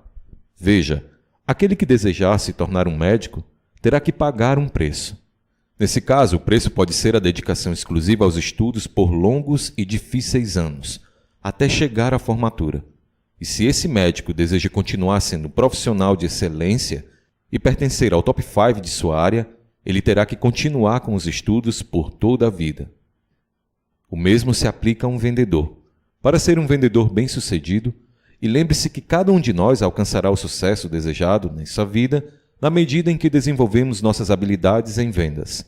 Veja, aquele que desejar se tornar um médico terá que pagar um preço. Nesse caso, o preço pode ser a dedicação exclusiva aos estudos por longos e difíceis anos, até chegar à formatura. E se esse médico deseja continuar sendo profissional de excelência e pertencer ao top 5 de sua área, ele terá que continuar com os estudos por toda a vida. O mesmo se aplica a um vendedor. Para ser um vendedor bem-sucedido, e lembre-se que cada um de nós alcançará o sucesso desejado nessa vida na medida em que desenvolvemos nossas habilidades em vendas.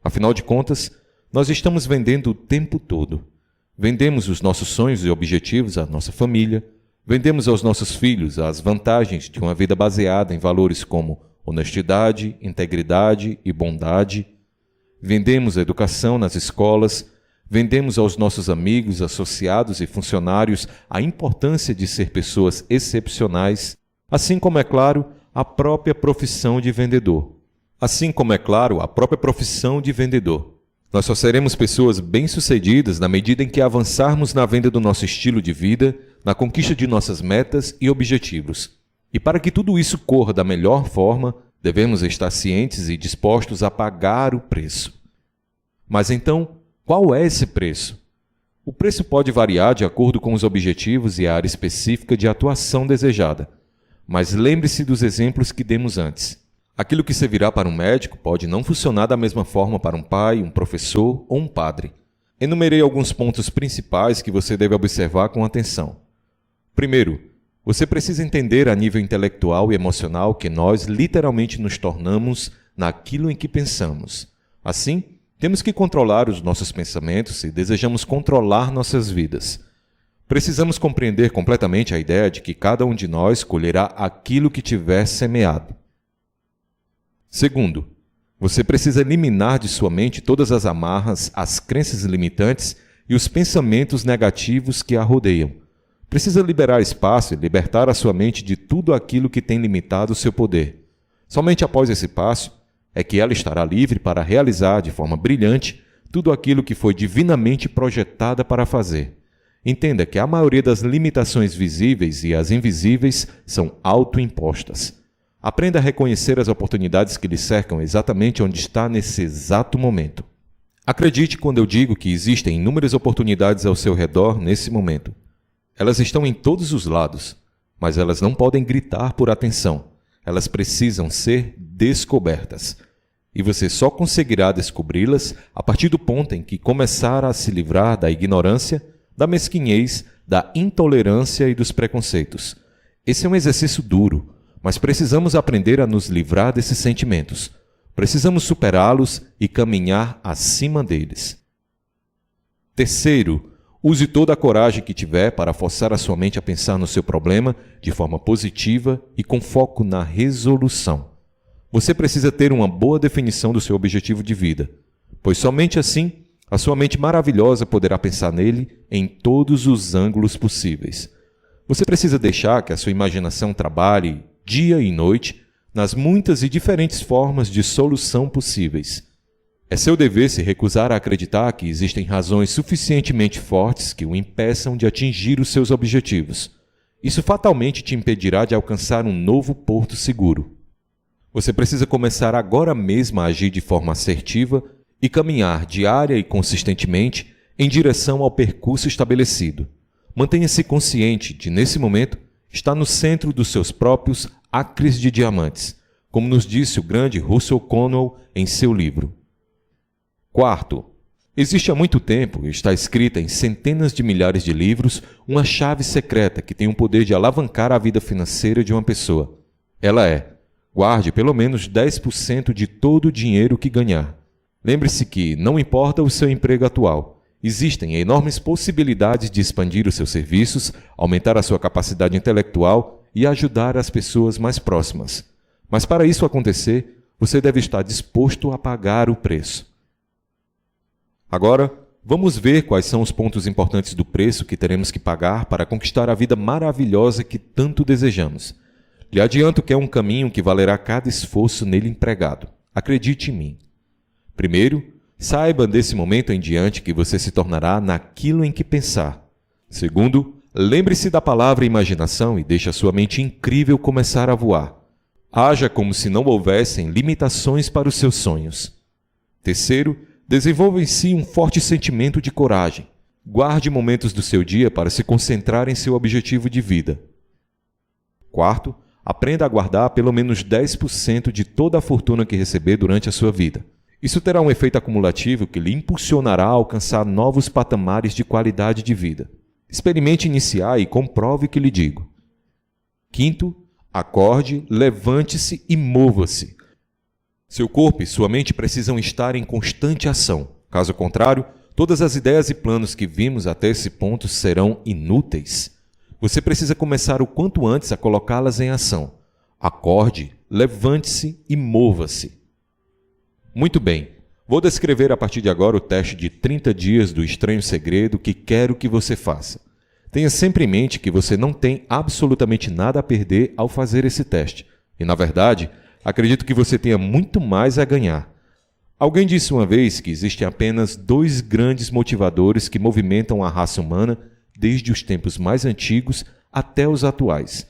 Afinal de contas, nós estamos vendendo o tempo todo. Vendemos os nossos sonhos e objetivos à nossa família, vendemos aos nossos filhos as vantagens de uma vida baseada em valores como honestidade, integridade e bondade. Vendemos a educação nas escolas, vendemos aos nossos amigos, associados e funcionários a importância de ser pessoas excepcionais, assim como, é claro, a própria profissão de vendedor. Nós só seremos pessoas bem-sucedidas na medida em que avançarmos na venda do nosso estilo de vida, na conquista de nossas metas e objetivos. E para que tudo isso corra da melhor forma, devemos estar cientes e dispostos a pagar o preço. Mas então, qual é esse preço? O preço pode variar de acordo com os objetivos e a área específica de atuação desejada. Mas lembre-se dos exemplos que demos antes. Aquilo que servirá para um médico pode não funcionar da mesma forma para um pai, um professor ou um padre. Enumerei alguns pontos principais que você deve observar com atenção. Primeiro, você precisa entender a nível intelectual e emocional que nós literalmente nos tornamos naquilo em que pensamos. Assim, temos que controlar os nossos pensamentos se desejamos controlar nossas vidas. Precisamos compreender completamente a ideia de que cada um de nós colherá aquilo que tiver semeado. Segundo, você precisa eliminar de sua mente todas as amarras, as crenças limitantes e os pensamentos negativos que a rodeiam. Precisa liberar espaço e libertar a sua mente de tudo aquilo que tem limitado o seu poder. Somente após esse passo é que ela estará livre para realizar de forma brilhante tudo aquilo que foi divinamente projetada para fazer. Entenda que a maioria das limitações visíveis e as invisíveis são autoimpostas. Aprenda a reconhecer as oportunidades que lhe cercam exatamente onde está nesse exato momento. Acredite quando eu digo que existem inúmeras oportunidades ao seu redor nesse momento. Elas estão em todos os lados, mas elas não podem gritar por atenção. Elas precisam ser descobertas. E você só conseguirá descobri-las a partir do ponto em que começar a se livrar da ignorância, da mesquinhez, da intolerância e dos preconceitos. Esse é um exercício duro, mas precisamos aprender a nos livrar desses sentimentos. Precisamos superá-los e caminhar acima deles. Terceiro, use toda a coragem que tiver para forçar a sua mente a pensar no seu problema de forma positiva e com foco na resolução. Você precisa ter uma boa definição do seu objetivo de vida, pois somente assim a sua mente maravilhosa poderá pensar nele em todos os ângulos possíveis. Você precisa deixar que a sua imaginação trabalhe dia e noite nas muitas e diferentes formas de solução possíveis. É seu dever se recusar a acreditar que existem razões suficientemente fortes que o impeçam de atingir os seus objetivos. Isso fatalmente te impedirá de alcançar um novo porto seguro. Você precisa começar agora mesmo a agir de forma assertiva e caminhar diária e consistentemente em direção ao percurso estabelecido. Mantenha-se consciente de, nesse momento, estar no centro dos seus próprios acres de diamantes, como nos disse o grande Russell Conwell em seu livro. Quarto, existe há muito tempo, e está escrita em centenas de milhares de livros, uma chave secreta que tem o poder de alavancar a vida financeira de uma pessoa. Ela é: Guarde pelo menos 10% de todo o dinheiro que ganhar. Lembre-se que, não importa o seu emprego atual, existem enormes possibilidades de expandir os seus serviços, aumentar a sua capacidade intelectual e ajudar as pessoas mais próximas. Mas para isso acontecer, você deve estar disposto a pagar o preço. Agora, vamos ver quais são os pontos importantes do preço que teremos que pagar para conquistar a vida maravilhosa que tanto desejamos. Lhe adianto que é um caminho que valerá cada esforço nele empregado. Acredite em mim. Primeiro, saiba desse momento em diante que você se tornará naquilo em que pensar. Segundo, lembre-se da palavra imaginação e deixe a sua mente incrível começar a voar. Haja como se não houvessem limitações para os seus sonhos. Terceiro, desenvolva em si um forte sentimento de coragem. Guarde momentos do seu dia para se concentrar em seu objetivo de vida. Quarto, aprenda a guardar pelo menos 10% de toda a fortuna que receber durante a sua vida. Isso terá um efeito acumulativo que lhe impulsionará a alcançar novos patamares de qualidade de vida. Experimente iniciar e comprove o que lhe digo. Quinto, acorde, levante-se e mova-se. Seu corpo e sua mente precisam estar em constante ação. Caso contrário, todas as ideias e planos que vimos até esse ponto serão inúteis. Você precisa começar o quanto antes a colocá-las em ação. Acorde, levante-se e mova-se. Muito bem, vou descrever a partir de agora o teste de 30 dias do estranho segredo que quero que você faça. Tenha sempre em mente que você não tem absolutamente nada a perder ao fazer esse teste. E, na verdade, acredito que você tenha muito mais a ganhar. Alguém disse uma vez que existem apenas 2 grandes motivadores que movimentam a raça humana desde os tempos mais antigos até os atuais.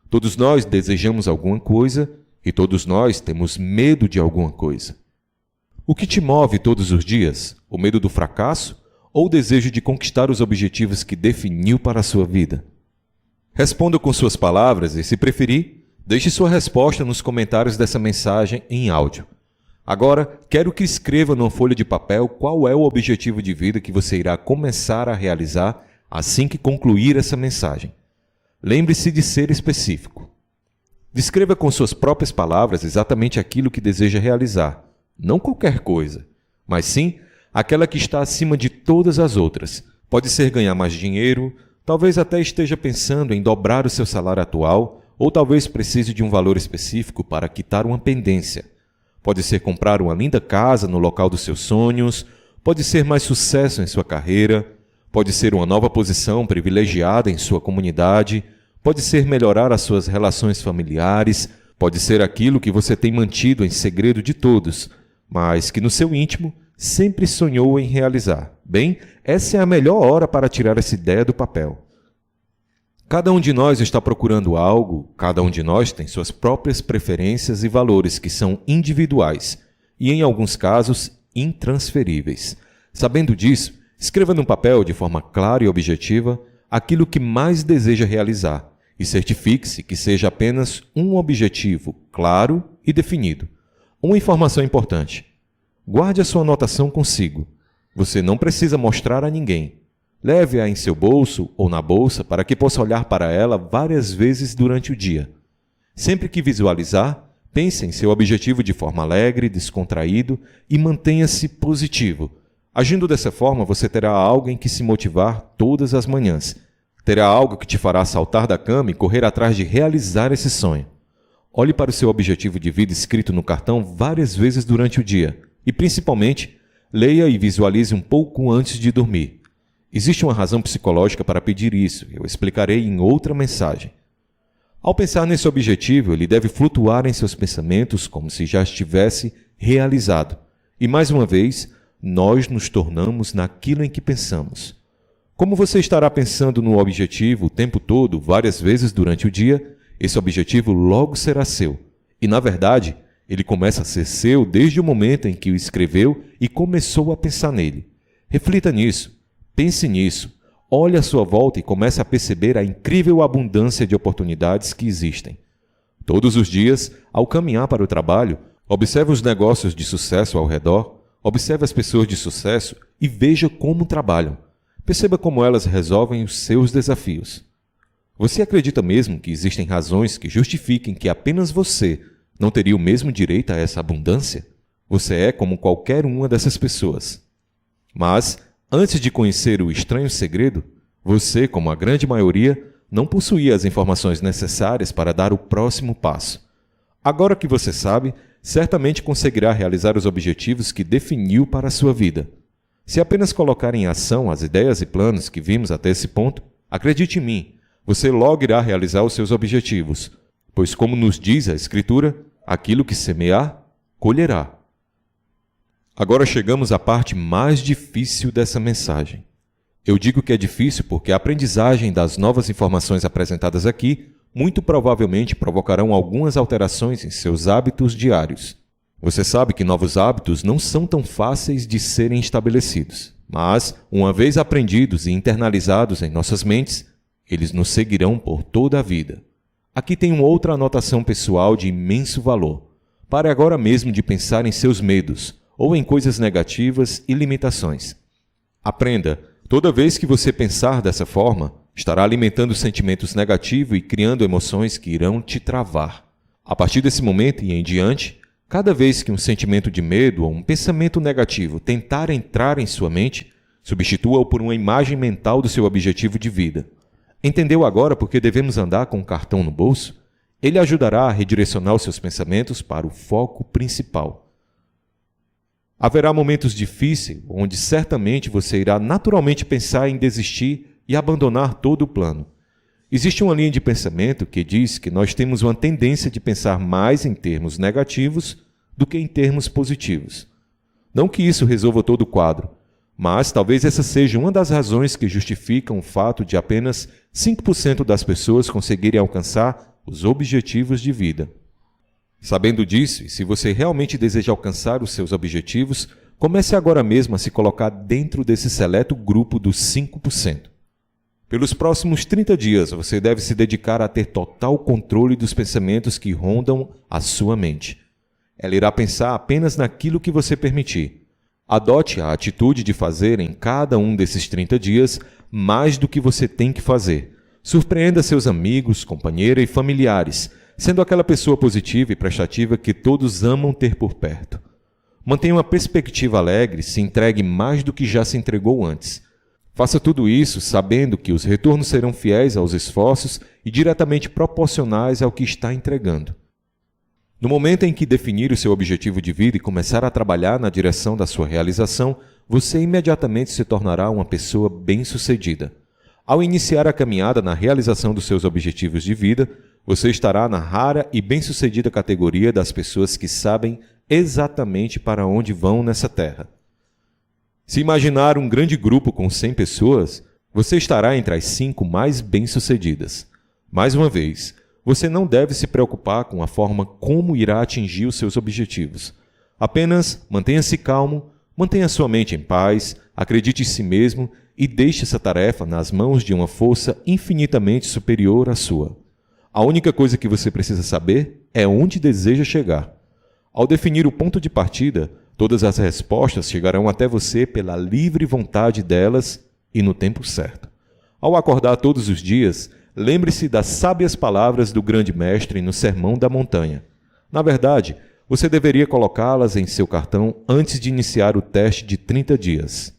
Todos nós desejamos alguma coisa e todos nós temos medo de alguma coisa. O que te move todos os dias? O medo do fracasso ou o desejo de conquistar os objetivos que definiu para a sua vida? Responda com suas palavras e, se preferir, deixe sua resposta nos comentários dessa mensagem em áudio. Agora, quero que escreva numa folha de papel qual é o objetivo de vida que você irá começar a realizar assim que concluir essa mensagem. Lembre-se de ser específico. Descreva com suas próprias palavras exatamente aquilo que deseja realizar. Não qualquer coisa, mas sim aquela que está acima de todas as outras. Pode ser ganhar mais dinheiro, talvez até esteja pensando em dobrar o seu salário atual, ou talvez precise de um valor específico para quitar uma pendência. Pode ser comprar uma linda casa no local dos seus sonhos, pode ser mais sucesso em sua carreira, pode ser uma nova posição privilegiada em sua comunidade, pode ser melhorar as suas relações familiares, pode ser aquilo que você tem mantido em segredo de todos, mas que no seu íntimo sempre sonhou em realizar. Bem, essa é a melhor hora para tirar essa ideia do papel. Cada um de nós está procurando algo, cada um de nós tem suas próprias preferências e valores que são individuais e, em alguns casos, intransferíveis. Sabendo disso, escreva num papel de forma clara e objetiva aquilo que mais deseja realizar e certifique-se que seja apenas um objetivo claro e definido. Uma informação importante. Guarde a sua anotação consigo. Você não precisa mostrar a ninguém. Leve-a em seu bolso ou na bolsa para que possa olhar para ela várias vezes durante o dia. Sempre que visualizar, pense em seu objetivo de forma alegre, descontraído e mantenha-se positivo. Agindo dessa forma, você terá algo em que se motivar todas as manhãs. Terá algo que te fará saltar da cama e correr atrás de realizar esse sonho. Olhe para o seu objetivo de vida escrito no cartão várias vezes durante o dia e, principalmente, leia e visualize um pouco antes de dormir. Existe uma razão psicológica para pedir isso, eu explicarei em outra mensagem. Ao pensar nesse objetivo, ele deve flutuar em seus pensamentos como se já estivesse realizado. E, mais uma vez, nós nos tornamos naquilo em que pensamos. Como você estará pensando no objetivo o tempo todo, várias vezes durante o dia, esse objetivo logo será seu. E, na verdade, ele começa a ser seu desde o momento em que o escreveu e começou a pensar nele. Reflita nisso, pense nisso, olhe à sua volta e comece a perceber a incrível abundância de oportunidades que existem. Todos os dias, ao caminhar para o trabalho, observe os negócios de sucesso ao redor, observe as pessoas de sucesso e veja como trabalham. Perceba como elas resolvem os seus desafios. Você acredita mesmo que existem razões que justifiquem que apenas você, não teria o mesmo direito a essa abundância? Você é como qualquer uma dessas pessoas. Mas, antes de conhecer o estranho segredo, você, como a grande maioria, não possuía as informações necessárias para dar o próximo passo. Agora que você sabe, certamente conseguirá realizar os objetivos que definiu para a sua vida. Se apenas colocar em ação as ideias e planos que vimos até esse ponto, acredite em mim, você logo irá realizar os seus objetivos, pois, como nos diz a Escritura, aquilo que semear, colherá. Agora chegamos à parte mais difícil dessa mensagem. Eu digo que é difícil porque a aprendizagem das novas informações apresentadas aqui muito provavelmente provocarão algumas alterações em seus hábitos diários. Você sabe que novos hábitos não são tão fáceis de serem estabelecidos, mas, uma vez aprendidos e internalizados em nossas mentes, eles nos seguirão por toda a vida. Aqui tem uma outra anotação pessoal de imenso valor. Pare agora mesmo de pensar em seus medos ou em coisas negativas e limitações. Aprenda, toda vez que você pensar dessa forma, estará alimentando sentimentos negativos e criando emoções que irão te travar. A partir desse momento e em diante, cada vez que um sentimento de medo ou um pensamento negativo tentar entrar em sua mente, substitua-o por uma imagem mental do seu objetivo de vida. Entendeu agora por que devemos andar com um cartão no bolso? Ele ajudará a redirecionar os seus pensamentos para o foco principal. Haverá momentos difíceis onde certamente você irá naturalmente pensar em desistir e abandonar todo o plano. Existe uma linha de pensamento que diz que nós temos uma tendência de pensar mais em termos negativos do que em termos positivos. Não que isso resolva todo o quadro, mas talvez essa seja uma das razões que justificam o fato de apenas 5% das pessoas conseguirem alcançar os objetivos de vida. Sabendo disso, e se você realmente deseja alcançar os seus objetivos, comece agora mesmo a se colocar dentro desse seleto grupo dos 5%. Pelos próximos 30 dias, você deve se dedicar a ter total controle dos pensamentos que rondam a sua mente. Ela irá pensar apenas naquilo que você permitir. Adote a atitude de fazer em cada um desses 30 dias mais do que você tem que fazer. Surpreenda seus amigos, companheiros e familiares, sendo aquela pessoa positiva e prestativa que todos amam ter por perto. Mantenha uma perspectiva alegre, se entregue mais do que já se entregou antes. Faça tudo isso sabendo que os retornos serão fiéis aos esforços e diretamente proporcionais ao que está entregando. No momento em que definir o seu objetivo de vida e começar a trabalhar na direção da sua realização, você imediatamente se tornará uma pessoa bem-sucedida. Ao iniciar a caminhada na realização dos seus objetivos de vida, você estará na rara e bem-sucedida categoria das pessoas que sabem exatamente para onde vão nessa terra. Se imaginar um grande grupo com 100 pessoas, você estará entre as 5 mais bem-sucedidas. Mais uma vez, você não deve se preocupar com a forma como irá atingir os seus objetivos. Apenas mantenha-se calmo, mantenha sua mente em paz, acredite em si mesmo e deixe essa tarefa nas mãos de uma força infinitamente superior à sua. A única coisa que você precisa saber é onde deseja chegar. Ao definir o ponto de partida, todas as respostas chegarão até você pela livre vontade delas e no tempo certo. Ao acordar todos os dias, lembre-se das sábias palavras do grande mestre no Sermão da Montanha. Na verdade, você deveria colocá-las em seu cartão antes de iniciar o teste de 30 dias.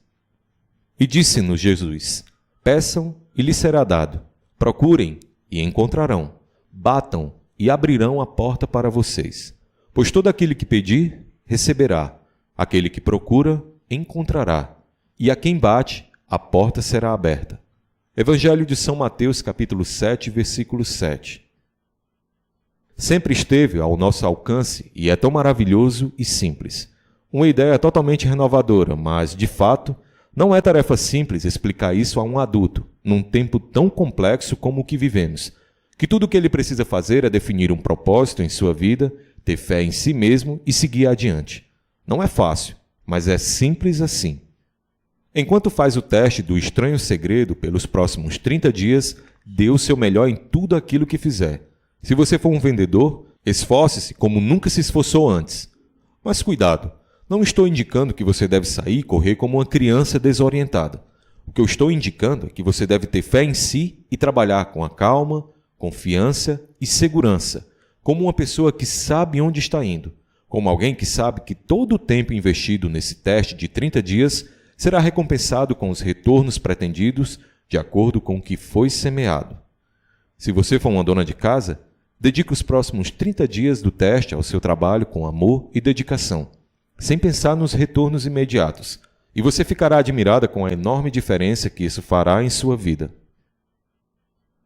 E disse-nos Jesus: peçam e lhes será dado, procurem e encontrarão, batam e abrirão a porta para vocês. Pois todo aquele que pedir, receberá, aquele que procura, encontrará, e a quem bate, a porta será aberta. Evangelho de São Mateus, capítulo 7, versículo 7. Sempre esteve ao nosso alcance e é tão maravilhoso e simples. Uma ideia totalmente renovadora, mas, de fato, não é tarefa simples explicar isso a um adulto, num tempo tão complexo como o que vivemos, que tudo o que ele precisa fazer é definir um propósito em sua vida, ter fé em si mesmo e seguir adiante. Não é fácil, mas é simples assim. Enquanto faz o teste do estranho segredo pelos próximos 30 dias, dê o seu melhor em tudo aquilo que fizer. Se você for um vendedor, esforce-se como nunca se esforçou antes. Mas cuidado, não estou indicando que você deve sair e correr como uma criança desorientada. O que eu estou indicando é que você deve ter fé em si e trabalhar com a calma, confiança e segurança, como uma pessoa que sabe onde está indo, como alguém que sabe que todo o tempo investido nesse teste de 30 dias será recompensado com os retornos pretendidos de acordo com o que foi semeado. Se você for uma dona de casa, dedique os próximos 30 dias do teste ao seu trabalho com amor e dedicação, sem pensar nos retornos imediatos, e você ficará admirada com a enorme diferença que isso fará em sua vida.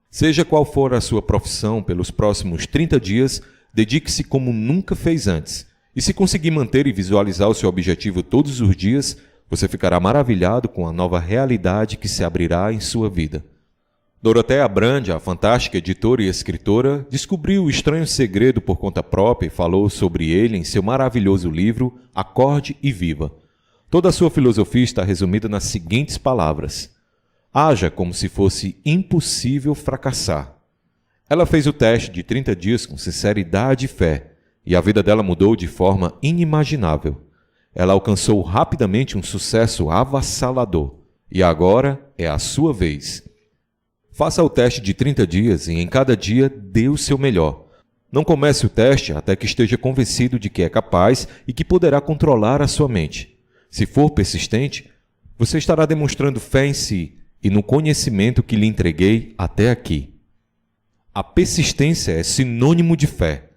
Seja qual for a sua profissão pelos próximos 30 dias, dedique-se como nunca fez antes. E se conseguir manter e visualizar o seu objetivo todos os dias, você ficará maravilhado com a nova realidade que se abrirá em sua vida. Dorothea Brande, a fantástica editora e escritora, descobriu o estranho segredo por conta própria e falou sobre ele em seu maravilhoso livro Acorde e Viva. Toda a sua filosofia está resumida nas seguintes palavras: haja como se fosse impossível fracassar. Ela fez o teste de 30 dias com sinceridade e fé, e a vida dela mudou de forma inimaginável. Ela alcançou rapidamente um sucesso avassalador, e agora é a sua vez. Faça o teste de 30 dias e em cada dia dê o seu melhor. Não comece o teste até que esteja convencido de que é capaz e que poderá controlar a sua mente. Se for persistente, você estará demonstrando fé em si e no conhecimento que lhe entreguei até aqui. A persistência é sinônimo de fé.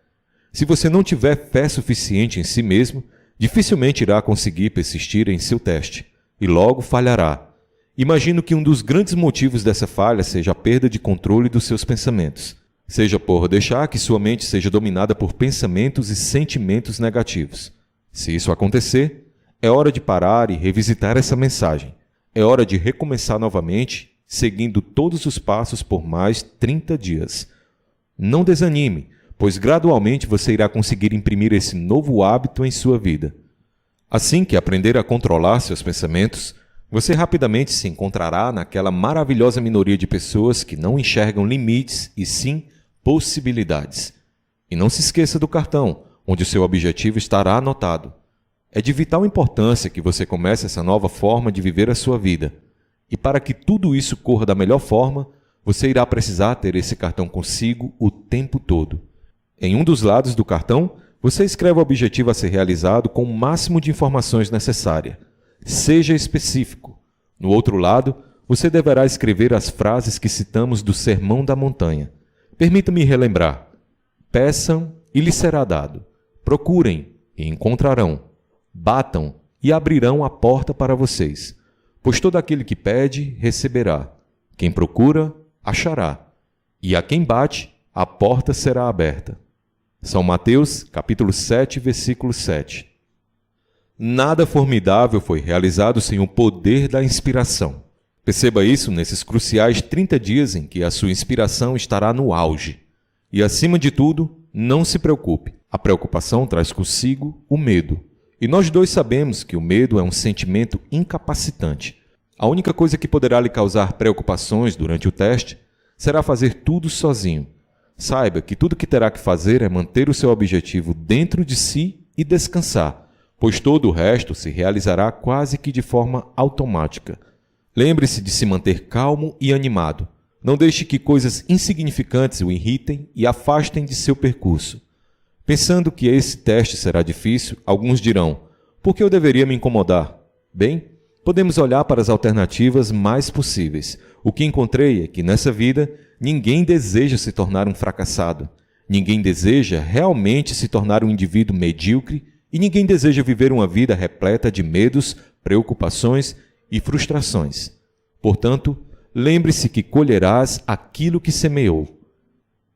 Se você não tiver fé suficiente em si mesmo, dificilmente irá conseguir persistir em seu teste, e logo falhará. Imagino que um dos grandes motivos dessa falha seja a perda de controle dos seus pensamentos, seja por deixar que sua mente seja dominada por pensamentos e sentimentos negativos. Se isso acontecer, é hora de parar e revisitar essa mensagem. É hora de recomeçar novamente, seguindo todos os passos por mais 30 dias. Não desanime, pois gradualmente você irá conseguir imprimir esse novo hábito em sua vida. Assim que aprender a controlar seus pensamentos, você rapidamente se encontrará naquela maravilhosa minoria de pessoas que não enxergam limites e sim possibilidades. E não se esqueça do cartão, onde o seu objetivo estará anotado. É de vital importância que você comece essa nova forma de viver a sua vida. E para que tudo isso corra da melhor forma, você irá precisar ter esse cartão consigo o tempo todo. Em um dos lados do cartão, você escreve o objetivo a ser realizado com o máximo de informações necessárias. Seja específico. No outro lado, você deverá escrever as frases que citamos do Sermão da Montanha. Permita-me relembrar. Peçam e lhes será dado. Procurem e encontrarão. Batam e abrirão a porta para vocês. Pois todo aquele que pede, receberá. Quem procura, achará. E a quem bate, a porta será aberta. São Mateus, capítulo 7, versículo 7. Nada formidável foi realizado sem o poder da inspiração. Perceba isso nesses cruciais 30 dias em que a sua inspiração estará no auge. E, acima de tudo, não se preocupe. A preocupação traz consigo o medo. E nós dois sabemos que o medo é um sentimento incapacitante. A única coisa que poderá lhe causar preocupações durante o teste será fazer tudo sozinho. Saiba que tudo que terá que fazer é manter o seu objetivo dentro de si e descansar, pois todo o resto se realizará quase que de forma automática. Lembre-se de se manter calmo e animado. Não deixe que coisas insignificantes o irritem e afastem de seu percurso. Pensando que esse teste será difícil, alguns dirão: por que eu deveria me incomodar? Bem, podemos olhar para as alternativas mais possíveis. O que encontrei é que nessa vida, ninguém deseja se tornar um fracassado. Ninguém deseja realmente se tornar um indivíduo medíocre e ninguém deseja viver uma vida repleta de medos, preocupações e frustrações. Portanto, lembre-se que colherás aquilo que semeou.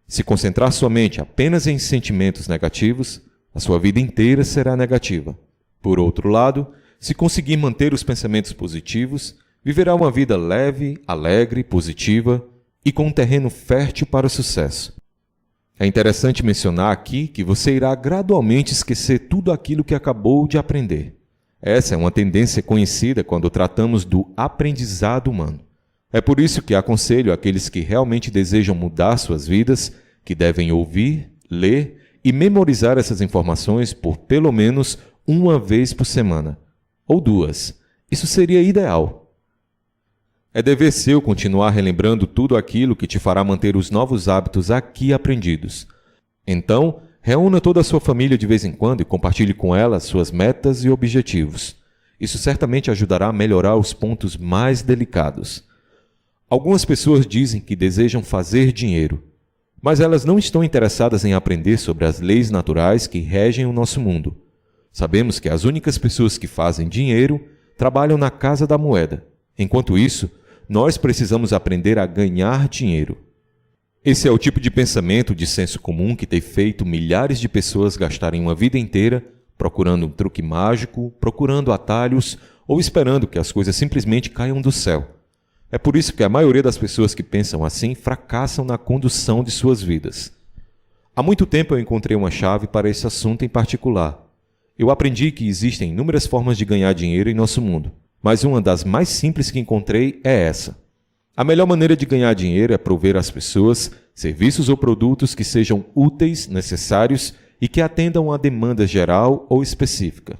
Se concentrar sua mente apenas em sentimentos negativos, a sua vida inteira será negativa. Por outro lado, se conseguir manter os pensamentos positivos, viverá uma vida leve, alegre, positiva e com um terreno fértil para o sucesso. É interessante mencionar aqui que você irá gradualmente esquecer tudo aquilo que acabou de aprender. Essa é uma tendência conhecida quando tratamos do aprendizado humano. É por isso que aconselho aqueles que realmente desejam mudar suas vidas que devem ouvir, ler e memorizar essas informações por pelo menos uma vez por semana, ou duas. Isso seria ideal. É dever seu continuar relembrando tudo aquilo que te fará manter os novos hábitos aqui aprendidos. Então, reúna toda a sua família de vez em quando e compartilhe com ela suas metas e objetivos. Isso certamente ajudará a melhorar os pontos mais delicados. Algumas pessoas dizem que desejam fazer dinheiro, mas elas não estão interessadas em aprender sobre as leis naturais que regem o nosso mundo. Sabemos que as únicas pessoas que fazem dinheiro trabalham na casa da moeda. Enquanto isso, nós precisamos aprender a ganhar dinheiro. Esse é o tipo de pensamento de senso comum que tem feito milhares de pessoas gastarem uma vida inteira procurando um truque mágico, procurando atalhos ou esperando que as coisas simplesmente caiam do céu. É por isso que a maioria das pessoas que pensam assim fracassam na condução de suas vidas. Há muito tempo eu encontrei uma chave para esse assunto em particular. Eu aprendi que existem inúmeras formas de ganhar dinheiro em nosso mundo, mas uma das mais simples que encontrei é essa. A melhor maneira de ganhar dinheiro é prover às pessoas serviços ou produtos que sejam úteis, necessários e que atendam a demanda geral ou específica.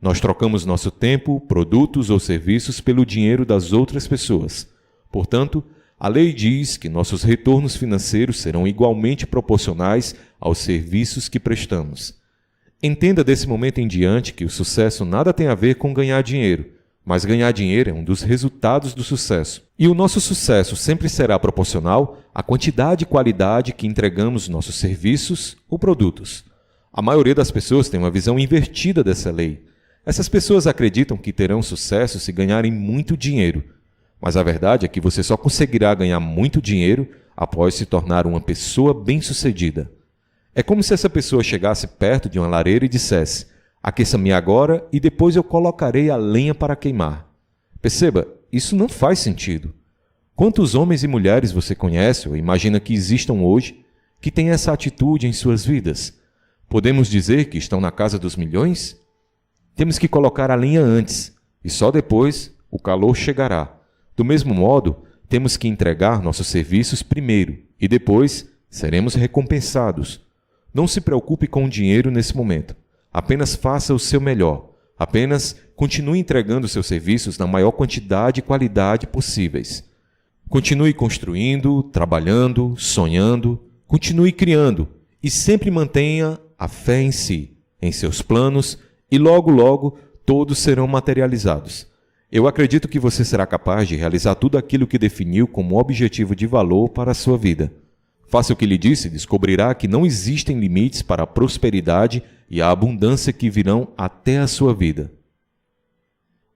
Nós trocamos nosso tempo, produtos ou serviços pelo dinheiro das outras pessoas. Portanto, a lei diz que nossos retornos financeiros serão igualmente proporcionais aos serviços que prestamos. Entenda desse momento em diante que o sucesso nada tem a ver com ganhar dinheiro, mas ganhar dinheiro é um dos resultados do sucesso. E o nosso sucesso sempre será proporcional à quantidade e qualidade que entregamos nossos serviços ou produtos. A maioria das pessoas tem uma visão invertida dessa lei. Essas pessoas acreditam que terão sucesso se ganharem muito dinheiro. Mas a verdade é que você só conseguirá ganhar muito dinheiro após se tornar uma pessoa bem-sucedida. É como se essa pessoa chegasse perto de uma lareira e dissesse: aqueça-me agora e depois eu colocarei a lenha para queimar. Perceba, isso não faz sentido. Quantos homens e mulheres você conhece ou imagina que existam hoje que têm essa atitude em suas vidas? Podemos dizer que estão na casa dos milhões? Temos que colocar a lenha antes, e só depois o calor chegará. Do mesmo modo, temos que entregar nossos serviços primeiro, e depois seremos recompensados. Não se preocupe com o dinheiro nesse momento. Apenas faça o seu melhor. Apenas continue entregando seus serviços na maior quantidade e qualidade possíveis. Continue construindo, trabalhando, sonhando, continue criando e sempre mantenha a fé em si, em seus planos e logo, logo, todos serão materializados. Eu acredito que você será capaz de realizar tudo aquilo que definiu como objetivo de valor para a sua vida. Faça o que lhe disse e descobrirá que não existem limites para a prosperidade e a abundância que virão até a sua vida.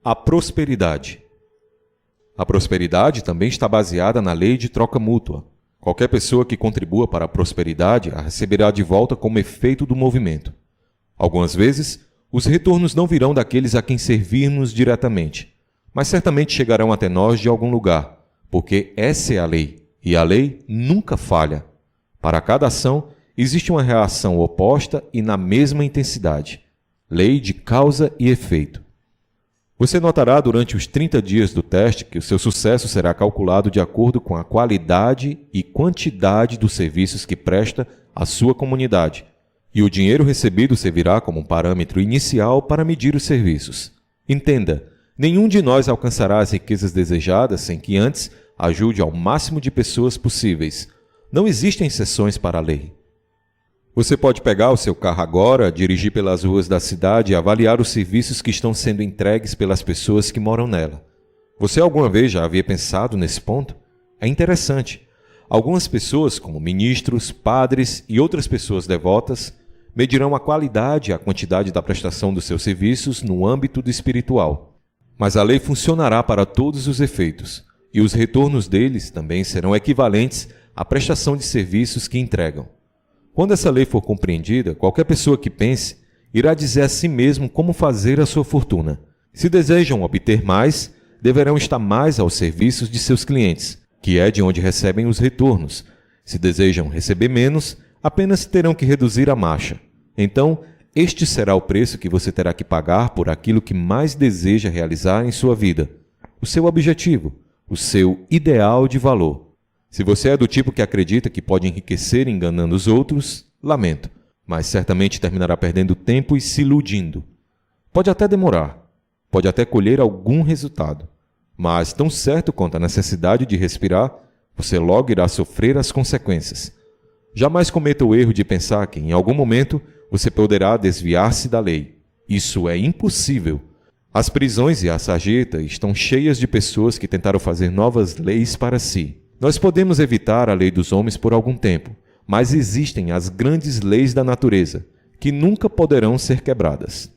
A prosperidade. A prosperidade também está baseada na lei de troca mútua. Qualquer pessoa que contribua para a prosperidade a receberá de volta como efeito do movimento. Algumas vezes, os retornos não virão daqueles a quem servirmos diretamente, mas certamente chegarão até nós de algum lugar, porque essa é a lei, e a lei nunca falha. Para cada ação, existe uma reação oposta e na mesma intensidade. Lei de causa e efeito. Você notará durante os 30 dias do teste que o seu sucesso será calculado de acordo com a qualidade e quantidade dos serviços que presta à sua comunidade, e o dinheiro recebido servirá como um parâmetro inicial para medir os serviços. Entenda, nenhum de nós alcançará as riquezas desejadas sem que antes ajude ao máximo de pessoas possíveis. Não existem exceções para a lei. Você pode pegar o seu carro agora, dirigir pelas ruas da cidade e avaliar os serviços que estão sendo entregues pelas pessoas que moram nela. Você alguma vez já havia pensado nesse ponto? É interessante. Algumas pessoas, como ministros, padres e outras pessoas devotas, medirão a qualidade e a quantidade da prestação dos seus serviços no âmbito do espiritual. Mas a lei funcionará para todos os efeitos, e os retornos deles também serão equivalentes à prestação de serviços que entregam. Quando essa lei for compreendida, qualquer pessoa que pense irá dizer a si mesmo como fazer a sua fortuna. Se desejam obter mais, deverão estar mais aos serviços de seus clientes, que é de onde recebem os retornos. Se desejam receber menos, apenas terão que reduzir a marcha. Então, este será o preço que você terá que pagar por aquilo que mais deseja realizar em sua vida, o seu objetivo, o seu ideal de valor. Se você é do tipo que acredita que pode enriquecer enganando os outros, lamento, mas certamente terminará perdendo tempo e se iludindo. Pode até demorar, pode até colher algum resultado, mas tão certo quanto a necessidade de respirar, você logo irá sofrer as consequências. Jamais cometa o erro de pensar que, em algum momento, você poderá desviar-se da lei. Isso é impossível. As prisões e a sarjeta estão cheias de pessoas que tentaram fazer novas leis para si. Nós podemos evitar a lei dos homens por algum tempo, mas existem as grandes leis da natureza, que nunca poderão ser quebradas.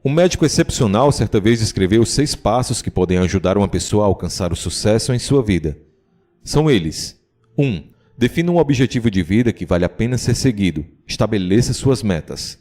Um médico excepcional certa vez escreveu 6 passos que podem ajudar uma pessoa a alcançar o sucesso em sua vida. São eles: 1. Defina um objetivo de vida que vale a pena ser seguido. Estabeleça suas metas.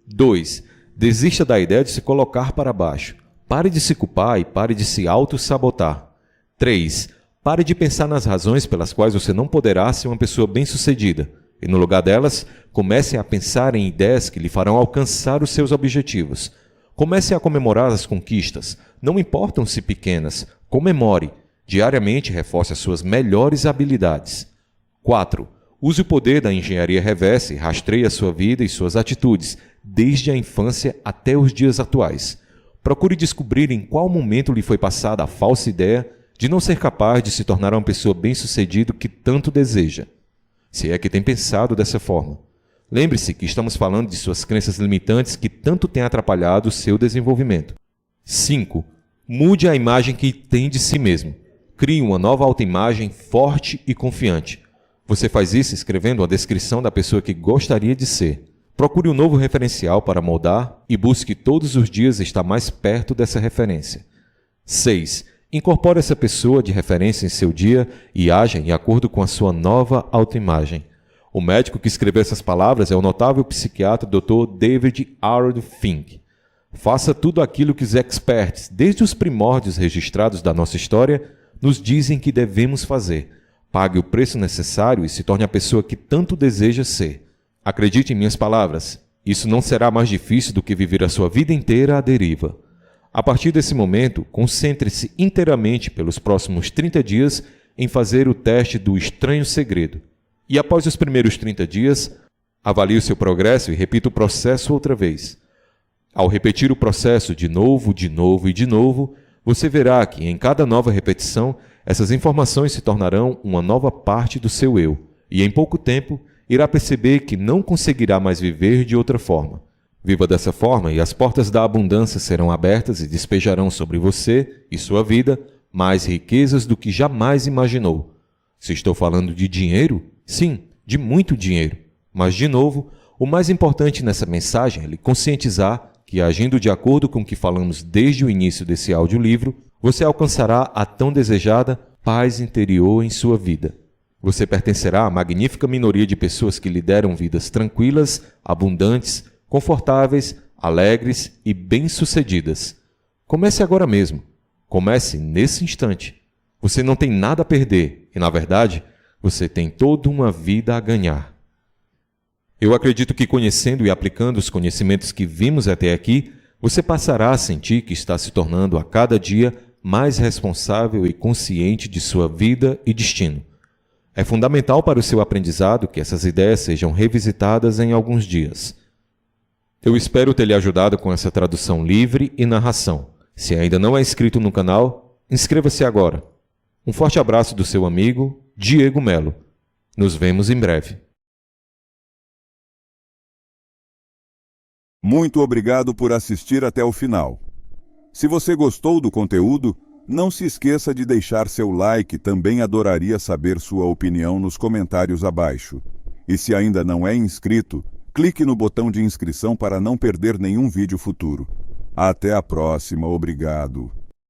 2. Desista da ideia de se colocar para baixo. Pare de se culpar e pare de se auto-sabotar. 3. Pare de pensar nas razões pelas quais você não poderá ser uma pessoa bem-sucedida. E no lugar delas, comece a pensar em ideias que lhe farão alcançar os seus objetivos. Comece a comemorar as conquistas. Não importam se pequenas. Comemore. Diariamente reforce as suas melhores habilidades. 4. Use o poder da engenharia reversa e rastreie a sua vida e suas atitudes, desde a infância até os dias atuais. Procure descobrir em qual momento lhe foi passada a falsa ideia de não ser capaz de se tornar uma pessoa bem-sucedida que tanto deseja. Se é que tem pensado dessa forma. Lembre-se que estamos falando de suas crenças limitantes que tanto têm atrapalhado o seu desenvolvimento. 5. Mude a imagem que tem de si mesmo. Crie uma nova autoimagem forte e confiante. Você faz isso escrevendo uma descrição da pessoa que gostaria de ser. Procure um novo referencial para moldar e busque todos os dias estar mais perto dessa referência. 6. Incorpore essa pessoa de referência em seu dia e haja em acordo com a sua nova autoimagem. O médico que escreveu essas palavras é o notável psiquiatra Dr. David Harold Fink. Faça tudo aquilo que os experts, desde os primórdios registrados da nossa história, nos dizem que devemos fazer. Pague o preço necessário e se torne a pessoa que tanto deseja ser. Acredite em minhas palavras, isso não será mais difícil do que viver a sua vida inteira à deriva. A partir desse momento, concentre-se inteiramente pelos próximos 30 dias em fazer o teste do estranho segredo. E após os primeiros 30 dias, avalie o seu progresso e repita o processo outra vez. Ao repetir o processo de novo e de novo, você verá que em cada nova repetição, essas informações se tornarão uma nova parte do seu eu, e em pouco tempo irá perceber que não conseguirá mais viver de outra forma. Viva dessa forma e as portas da abundância serão abertas e despejarão sobre você e sua vida mais riquezas do que jamais imaginou. Se estou falando de dinheiro, sim, de muito dinheiro. Mas, de novo, o mais importante nessa mensagem é lhe conscientizar que, agindo de acordo com o que falamos desde o início desse audiolivro, você alcançará a tão desejada paz interior em sua vida. Você pertencerá à magnífica minoria de pessoas que lideram vidas tranquilas, abundantes, confortáveis, alegres e bem-sucedidas. Comece agora mesmo. Comece nesse instante. Você não tem nada a perder e, na verdade, você tem toda uma vida a ganhar. Eu acredito que conhecendo e aplicando os conhecimentos que vimos até aqui, você passará a sentir que está se tornando a cada dia mais responsável e consciente de sua vida e destino. É fundamental para o seu aprendizado que essas ideias sejam revisitadas em alguns dias. Eu espero ter lhe ajudado com essa tradução livre e narração. Se ainda não é inscrito no canal, inscreva-se agora. Um forte abraço do seu amigo, Diego Melo. Nos vemos em breve. Muito obrigado por assistir até o final. Se você gostou do conteúdo, não se esqueça de deixar seu like, também adoraria saber sua opinião nos comentários abaixo. E se ainda não é inscrito, clique no botão de inscrição para não perder nenhum vídeo futuro. Até a próxima, obrigado.